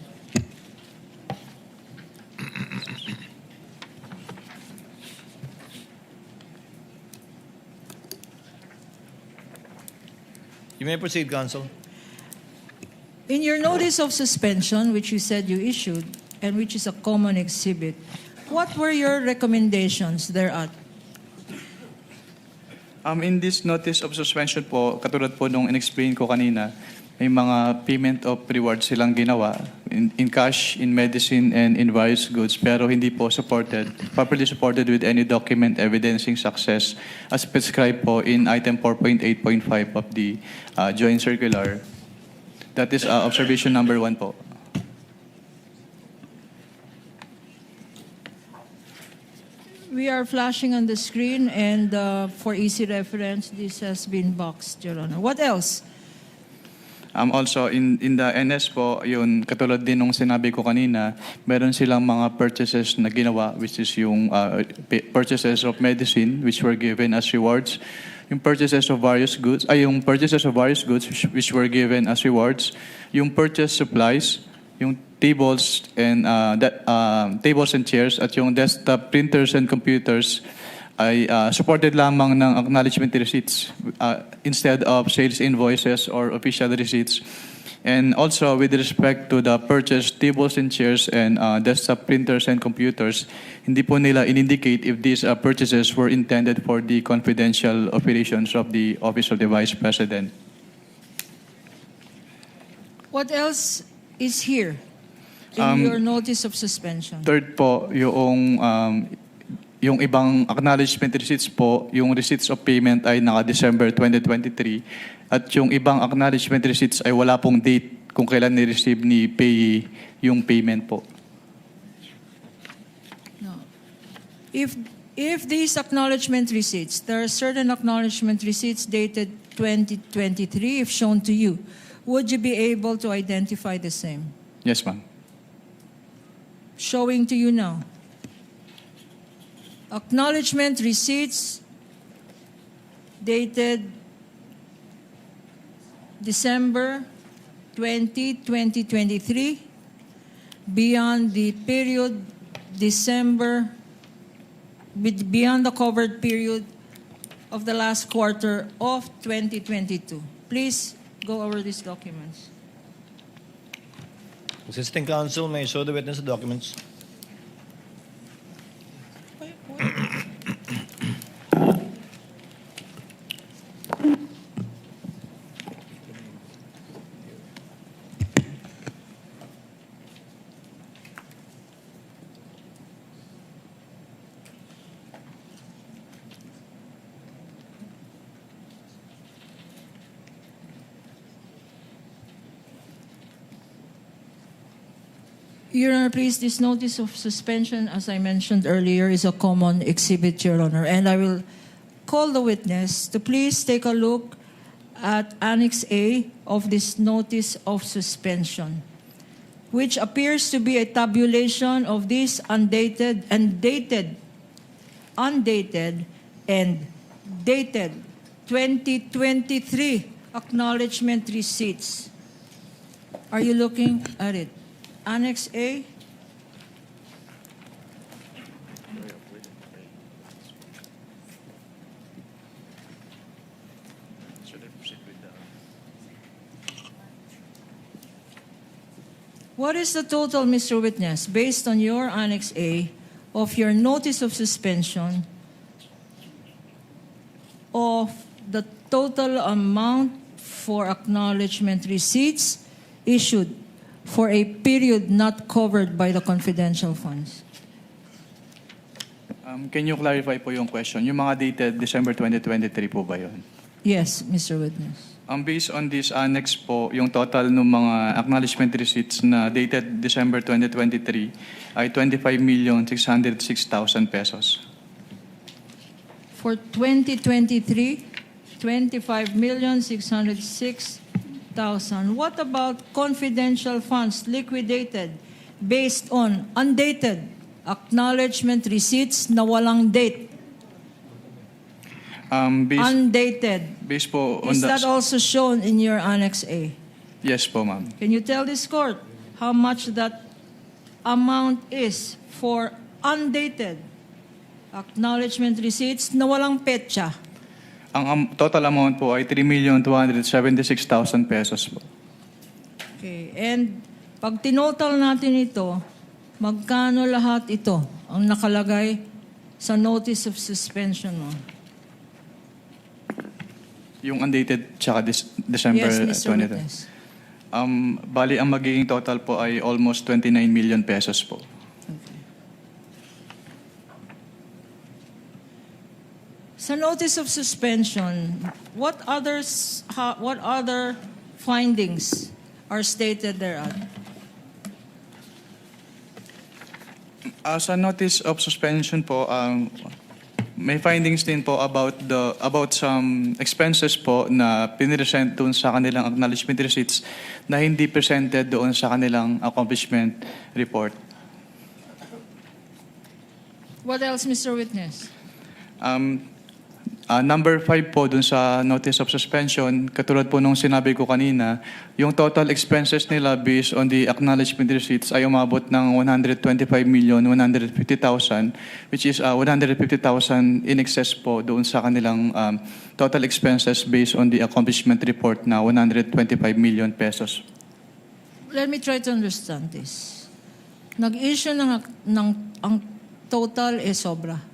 You may proceed, counsel. In your notice of suspension, which you said you issued, and which is a common exhibit, what were your recommendations thereat? In this notice of suspension po, katulad po nung in-explain ko kanina, may mga payment of rewards silang ginawa in cash, in medicine, and in various goods, pero hindi po properly supported with any document evidencing success as prescribed po in item 4.8.5 of the joint circular. That is observation number 1 po. We are flashing on the screen, and for easy reference, this has been boxed, Your Honor. What else? Also, in the NS po, yun, katulad din nung sinabi ko kanina, meron silang mga purchases na ginawa, which is yung purchases of medicine, which were given as rewards. Yung purchases of various goods, which were given as rewards. Yung purchase supplies, yung tables and tables and chairs, at yung desktop printers and computers ay supported lamang ng acknowledgement receipts instead of sales invoices or official receipts. And also with respect to the purchased tables and chairs and desktop printers and computers, hindi po nila in-indicate if these purchases were intended for the confidential operations of the Office of the Vice President. What else is here in your notice of suspension? Third po, yung ibang acknowledgement receipts po, yung receipts of payment ay naka-December 2023 at yung ibang acknowledgement receipts ay wala pong date kung kailan ni-receive ni payee yung payment po. No. If these acknowledgement receipts, there are certain acknowledgement receipts dated 2023, if shown to you, would you be able to identify the same? Yes, ma'am. Showing to you now. Acknowledgement receipts dated December 20, 2023, beyond the period beyond the covered period of the last quarter of 2022. Please go over these documents. Assisting counsel may show the witness the documents. Your Honor, please, this notice of suspension, as I mentioned earlier, is a common exhibit, Your Honor. And I will call the witness to please take a look at Annex A of this notice of suspension, which appears to be a tabulation of these undated and dated 2023 acknowledgement receipts. Are you looking at it? Annex A. What is the total, Mr. Witness, based on your Annex A of your notice of suspension of the total amount for acknowledgement receipts issued for a period not covered by the confidential funds? Can you clarify po yung question? Yung mga dated December 2023 po ba yun? Yes, Mr. Witness. Based on this annex po, yung total ng mga acknowledgement receipts na dated December 2023 ay 25,606,000 pesos. For 2023, 25,606,000. What about confidential funds liquidated based on undated acknowledgement receipts na walang date? Undated. Based po on Is that also shown in your Annex A? Yes po, ma'am. Can you tell this court how much that amount is for undated acknowledgement receipts na walang petsa? Ang total amount po ay 3,276,000 pesos po. Okay. And pag tinotal natin ito, magkano lahat ito ang nakalagay sa notice of suspension mo? Yung undated tsaka December Yes, Mr. 20. Witness. Bali, ang magiging total po ay almost 29 million pesos po. Sa notice of suspension, what other findings are stated thereon? Sa notice of suspension po, may findings din po about some expenses po na pinresent doon sa kanilang acknowledgement receipts na hindi presented doon sa kanilang accomplishment report. What else, Mr. Witness? Number 5 po dun sa notice of suspension, katulad po nung sinabi ko kanina, yung total expenses nila based on the acknowledgement receipts ay umabot ng 125,150,000, which is 150,000 in excess po doon sa kanilang total expenses based on the accomplishment report na 125 million pesos. Let me try to understand this. Nag-issue ang total sobra.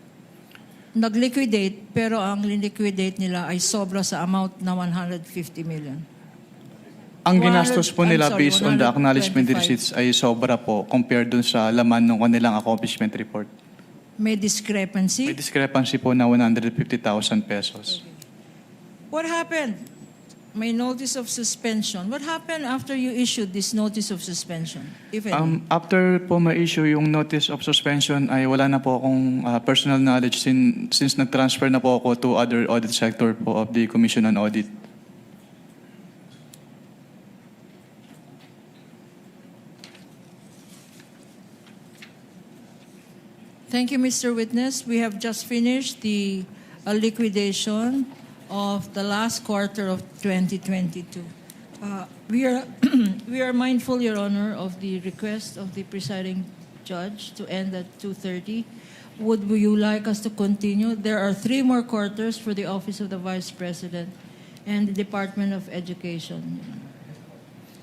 Nag-liquidate, pero ang liquidate nila ay sobra sa amount na 150 million. Ang ginastos po nila based on the 125. acknowledgement receipts ay sobra po compared dun sa laman ng kanilang accomplishment report. May discrepancy? May discrepancy po na 150,000 pesos. What happened? May notice of suspension. What happened after you issued this notice of suspension, if any? After po ma-issue yung notice of suspension ay wala na po akong personal knowledge since nag-transfer na po ako to other audit sector po of the Commission on Audit. Thank you, Mr. Witness. We have just finished the liquidation of the last quarter of 2022. We are mindful, Your Honor, of the request of the presiding judge to end at 2:30. Would you like us to continue? There are 3 more quarters for the Office of the Vice President and the Department of Education.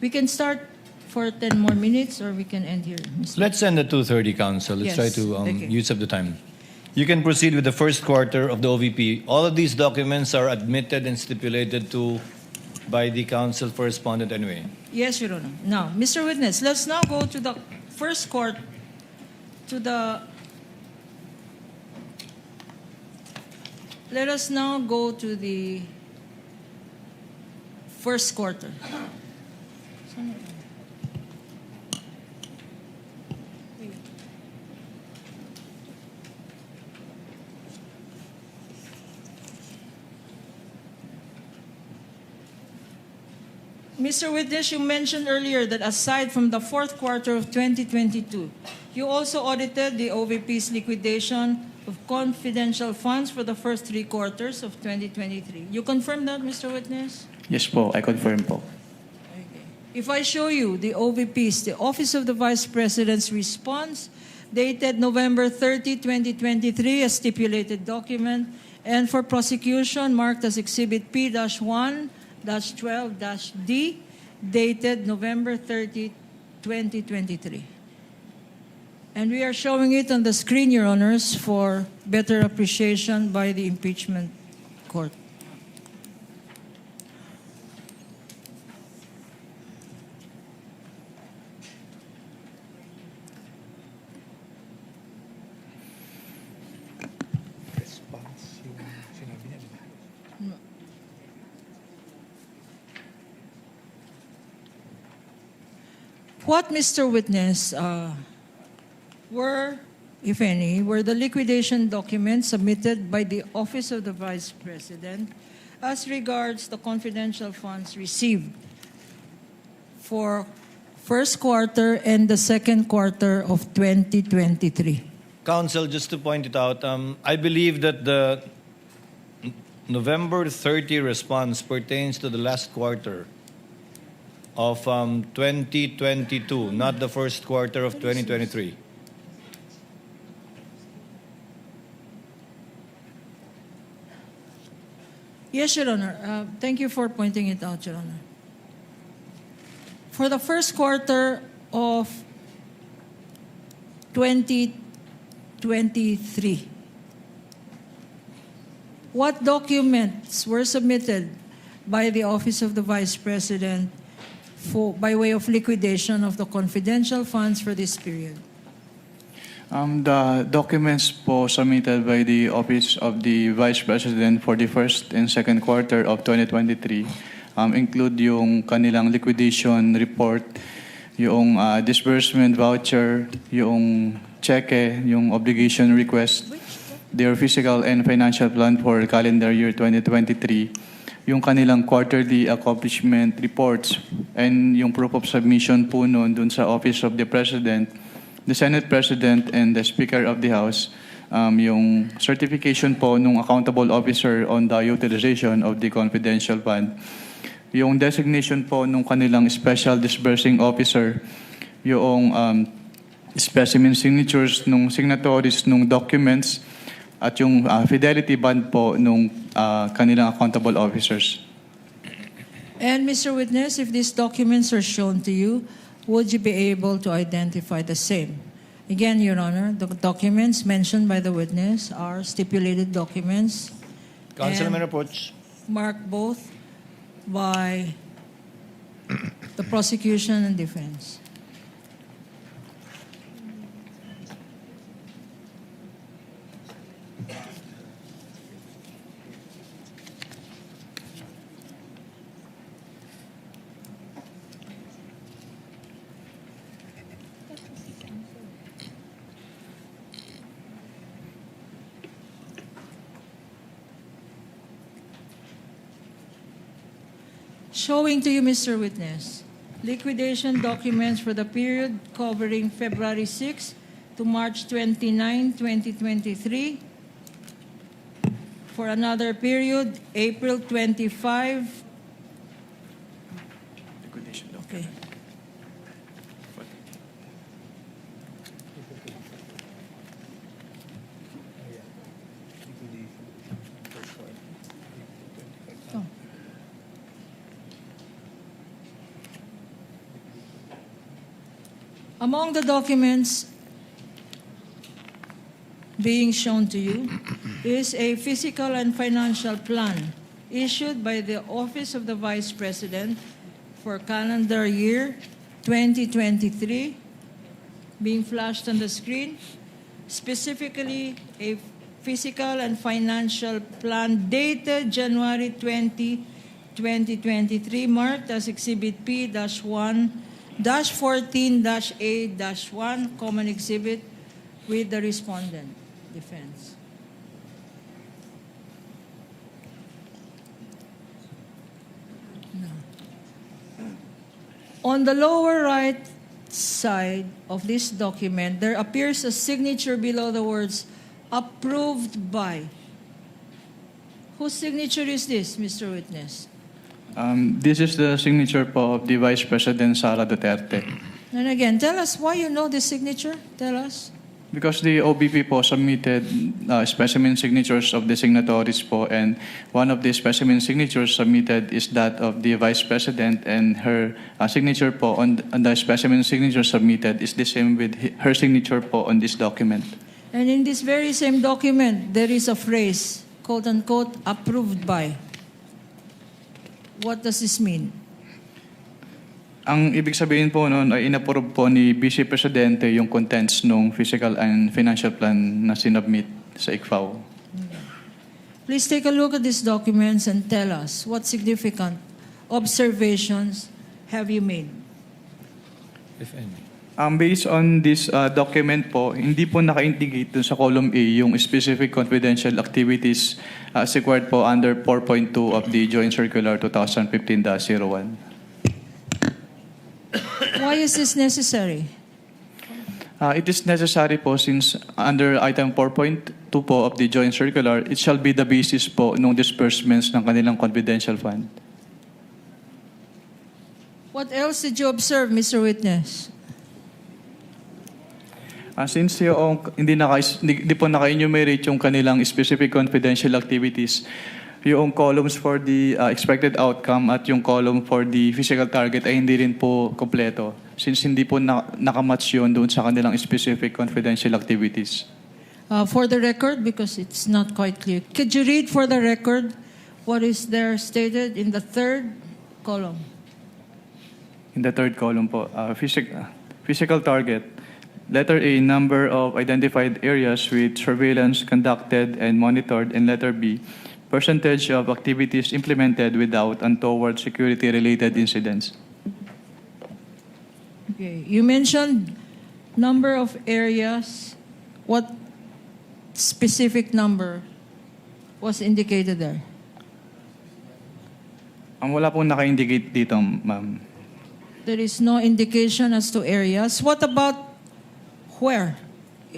We can start for 10 more minutes or we can end here, Mr. Let's end at 2:30, Council. Let's try Yes, to okay. use up the time. You can proceed with the first quarter of the OVP. All of these documents are admitted and stipulated to by the Council for respondent anyway. Yes, Your Honor. Now, Mr. Witness, let's now go to the first court, let us now go to the first quarter. Mr. Witness, you mentioned earlier that aside from the fourth quarter of 2022, you also audited the OVP's liquidation of confidential funds for the first 3 quarters of 2023. You confirm that, Mr. Witness? Yes po, I confirm po. If I show you the OVP's, the Office of the Vice President's response, dated November 30, 2023, a stipulated document, and for prosecution marked as Exhibit P-1-12-D, dated November 30, 2023. And we are showing it on the screen, Your Honors, for better appreciation by the impeachment court. What, Mr. Witness, were, if any, were the liquidation documents submitted by the Office of the Vice President as regards the confidential funds received for first quarter and the second quarter of 2023? Council, just to point it out, I believe that the November 30 response pertains to the last quarter of 2022, not the first quarter of 2023. Yes, Your Honor. Thank you for pointing it out, Your Honor. For the first quarter of 2023, what documents were submitted by the Office of the Vice President by way of liquidation of the confidential funds for this period? The documents po submitted by the Office of the Vice President for the first and second quarter of 2023 include yung kanilang liquidation report, yung disbursement voucher, yung cheque, yung obligation request, their physical and financial plan for calendar year 2023, yung kanilang quarterly accomplishment reports, and yung proof of submission po noon dun sa Office of the President, the Senate President, and the Speaker of the House, yung certification po nung accountable officer on the utilization of the confidential fund, yung designation po nung kanilang special disbursing officer, yung specimen signatures nung signatories nung documents, at yung fidelity bond po nung kanilang accountable officers. And Mr. Witness, if these documents are shown to you, would you be able to identify the same? Again, Your Honor, the documents mentioned by the witness are stipulated documents. Councilman and Repoch. marked both by the prosecution and defense. Showing to you, Mr. Witness, liquidation documents for the period covering February 6 to March 29, 2023. For another period, April 25. Okay. Among the documents being shown to you is a physical and financial plan issued by the Office of the Vice President for calendar year 2023, being flashed on the screen, specifically a physical and financial plan dated January 20, 2023, marked as Exhibit P-1-14-A-1, common exhibit with the respondent, defense. No. On the lower right side of this document, there appears a signature below the words, approved by. Whose signature is this, Mr. Witness? This is the signature po of the Vice President Sara Duterte. And again, tell us why you know this signature. Tell us. Because the OBP po submitted specimen signatures of the signatories po, and one of the specimen signatures submitted is that of the Vice President, and her signature po on the specimen signature submitted is the same with her signature po on this document. And in this very same document, there is a phrase, quote unquote, approved by. What does this mean? Ang ibig sabihin po noon ay inapprove po ni Vice Presidente yung contents ng physical and financial plan na sinubmit sa ICFAO. Please take a look at these documents and tell us what significant observations have you made? If any. Based on this document po, hindi po naka-indicate dun sa column A yung specific confidential activities as required po under 4.2 of the Joint Circular 2015-01. Why is this necessary? It is necessary po since under item 4.2 po of the Joint Circular, it shall be the basis po ng disbursements ng kanilang confidential fund. What else did you observe, Mr. Witness? Since yung hindi po naka-enumerate yung kanilang specific confidential activities, yung columns for the expected outcome at yung column for the physical target ay hindi rin po kompleto since hindi po nakamatch yun doon sa kanilang specific confidential activities. For the record, because it's not quite clear, could you read for the record what is there stated in the third column? In the third column po, physical target. Letter A, number of identified areas with surveillance conducted and monitored. And letter B, percentage of activities implemented without untoward security-related incidents. Okay. You mentioned number of areas. What specific number was indicated there? Wala pong naka-indicate dito, ma'am. There is no indication as to areas. What about where?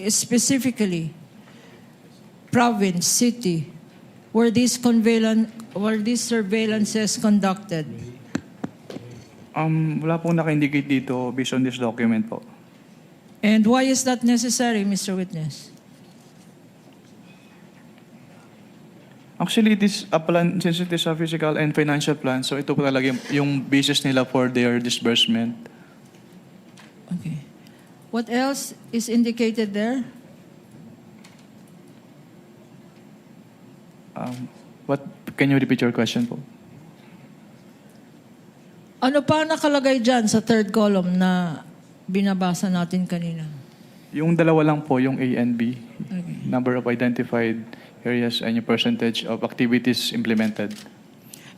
Specifically, province, city, were these surveillances conducted? Wala pong naka-indicate dito based on this document po. And why is that necessary, Mr. Witness? Actually, it is a plan, since it is a physical and financial plan, so ito po talaga yung basis nila for their disbursement. Okay. What else is indicated there? What, can you repeat your question po? Ano pa nakalagay dyan sa third column na binabasa natin kanina? Yung dalawa lang po, yung A and B. Okay. Number of identified areas and yung percentage of activities implemented.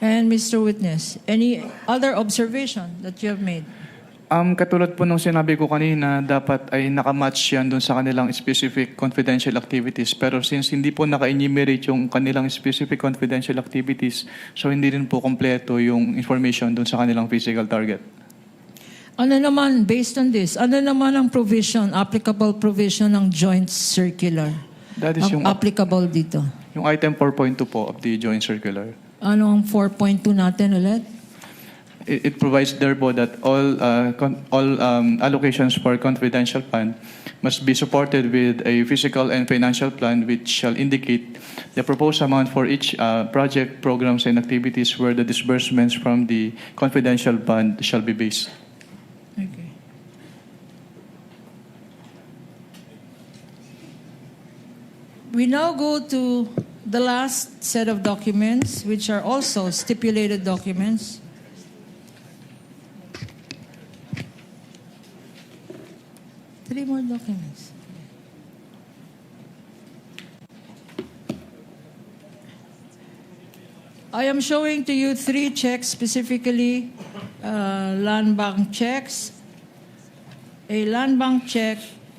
And Mr. Witness, any other observation that you have made? Katulad po nung sinabi ko kanina, dapat ay nakamatch yan dun sa kanilang specific confidential activities. Pero since hindi po naka-enumerate yung kanilang specific confidential activities, so hindi rin po kompleto yung information dun sa kanilang physical target. Ano naman, based on this, ano naman ang provision, applicable provision ng joint circular? That is yung applicable dito. Yung item 4.2 po of the joint circular. Ano ang 4.2 natin ulit? It provides there po that all allocations for confidential fund must be supported with a physical and financial plan which shall indicate the proposed amount for each project, programs, and activities where the disbursements from the confidential fund shall be based. Okay. We now go to the last set of documents, which are also stipulated documents. Three more documents. I am showing to you three checks, specifically land bank checks. A land bank check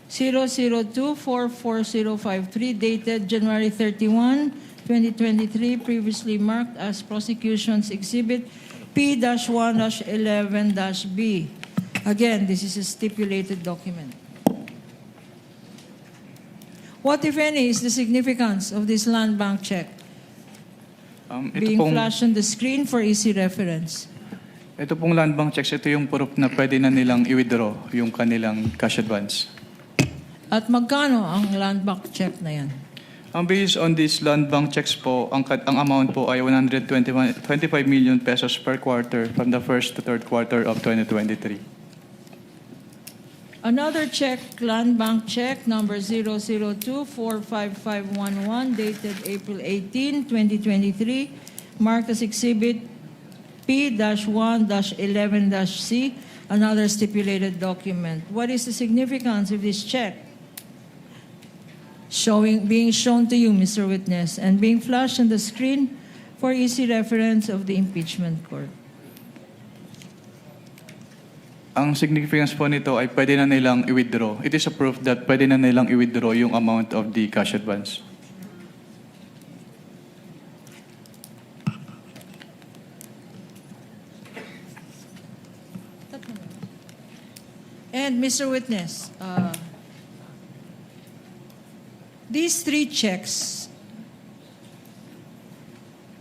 002-44053 dated January 31, 2023, previously marked as Prosecution's Exhibit P-1-11-B. Again, this is a stipulated document. What, if any, is the significance of this land bank check being flashed on the screen for easy reference? Ito pong land bank checks, ito yung proof na pwede na nilang i-withdraw yung kanilang cash advance. At magkano ang land bank check na yan? Based on these land bank checks po, ang amount po ay 125 million pesos per quarter from the first to third quarter of 2023. Another check, land bank check number 002-45511 dated April 18, 2023, marked as Exhibit P-1-11-C, another stipulated document. What is the significance of this check? Being shown to you, Mr. Witness, and being flashed on the screen for easy reference of the impeachment court. Ang significance po nito ay pwede na nilang i-withdraw. It is a proof that pwede na nilang i-withdraw yung amount of the cash advance. And Mr. Witness, these three checks,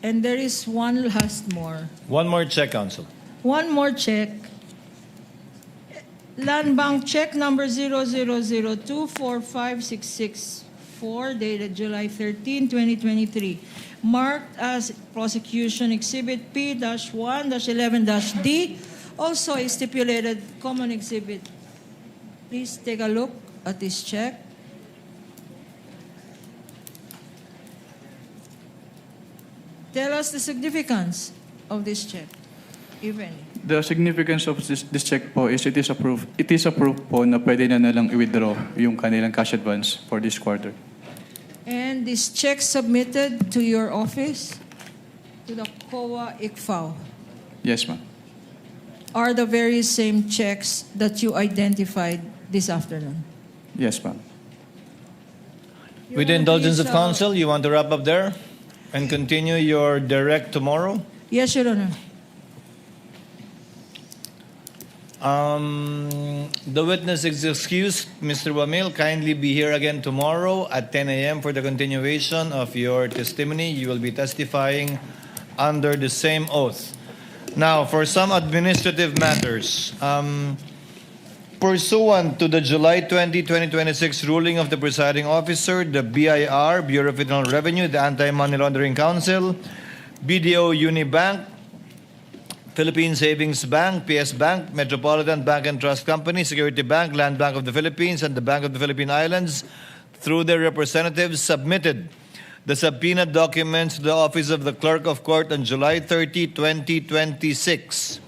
and there is one last more. One more check, Counsel. One more check. Land bank check number 000245664 dated July 13, 2023, marked as Prosecution Exhibit P-1-11-D, also a stipulated common exhibit. Please take a look at this check. Tell us the significance of this check. even? The significance of this check po is it is approved. It is approved po na pwede na nalang i-withdraw yung kanilang cash advance for this quarter. And this check submitted to your office, to the COA ICFAO, Yes, ma'am. are the very same checks that you identified this afternoon? Yes, ma'am. With the indulgence of counsel, you want to wrap up there and continue your direct tomorrow? Yes, Your Honor. The witness is excused. Mr. Wamil, kindly be here again tomorrow at 10 a.m. for the continuation of your testimony. You will be testifying under the same oath. Now, for some administrative matters, pursuant to the July 20, 2026 ruling of the presiding officer, the BIR, Bureau of Internal Revenue, the Anti-Money Laundering Council, BDO Unibank, Philippine Savings Bank, PS Bank, Metropolitan Bank and Trust Company, Security Bank, Land Bank of the Philippines, and the Bank of the Philippine Islands, through their representatives, submitted the subpoena documents to the Office of the Clerk of Court on July 30, 2026.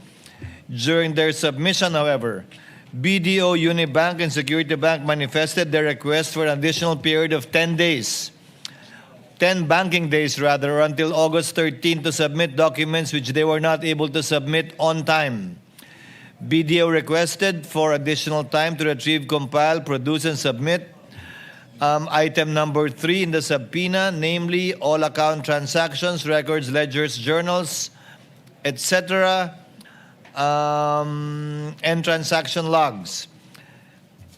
During their submission, however, BDO Unibank and Security Bank manifested their request for an additional period of 10 days. 10 banking days rather, or until August 13 to submit documents which they were not able to submit on time. BDO requested for additional time to retrieve, compile, produce, and submit item number 3 in the subpoena, namely all account transactions, records, ledgers, journals, etc., and transaction logs.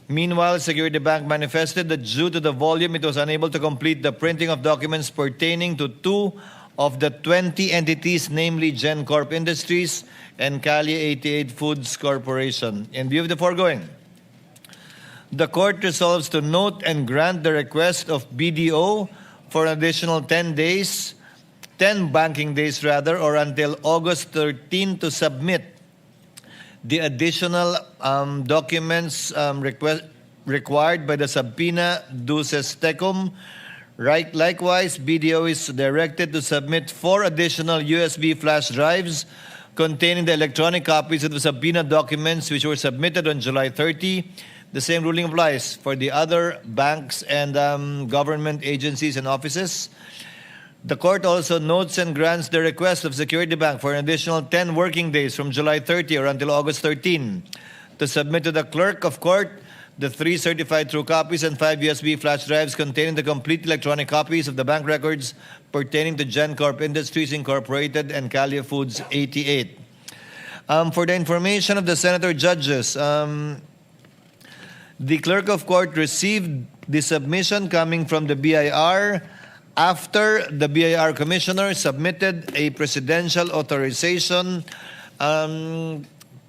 Meanwhile, Security Bank manifested that due to the volume, it was unable to complete the printing of documents pertaining to 2 of the 20 entities, namely GenCorp Industries and Cali 88 Foods Corporation. In view of the foregoing, the court resolves to note and grant the request of BDO for an additional 10 days, 10 banking days rather, or until August 13 to submit the additional documents required by the subpoena duces tecum. Likewise, BDO is directed to submit 4 additional USB flash drives containing the electronic copies of the subpoena documents which were submitted on July 30. The same ruling applies for the other banks and government agencies and offices. The court also notes and grants the request of Security Bank for an additional 10 working days from July 30 or until August 13 to submit to the clerk of court the 3 certified true copies and 5 USB flash drives containing the complete electronic copies of the bank records pertaining to GenCorp Industries Incorporated and Cali Foods 88. For the information of the senator judges, the clerk of court received the submission coming from the BIR after the BIR commissioner submitted a presidential authorization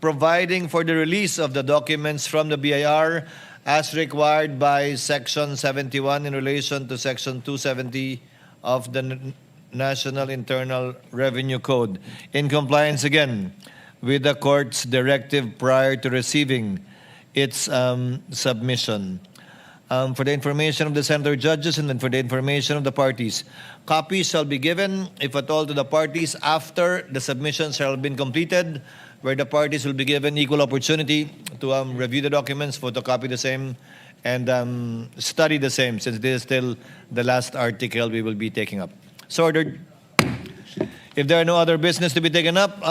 providing for the release of the documents from the BIR as required by Section 71 in relation to Section 270 of the National Internal Revenue Code, in compliance again with the court's directive prior to receiving its submission. For the information of the senator judges and then for the information of the parties, copies shall be given, if at all, to the parties after the submissions shall have been completed, where the parties will be given equal opportunity to review the documents, photocopy the same, and study the same, since this is still the last article we will be taking up. So ordered. If there are no other business to be taken up,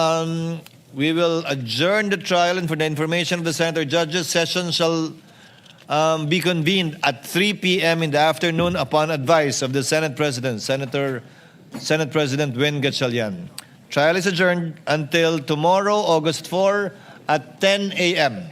we will adjourn the trial, and for the information of the senator judges, session shall be convened at 3 p.m. in the afternoon upon advice of the Senate President, Senate President Win Gatchalian. Trial is adjourned until tomorrow, August 4 at 10 a.m.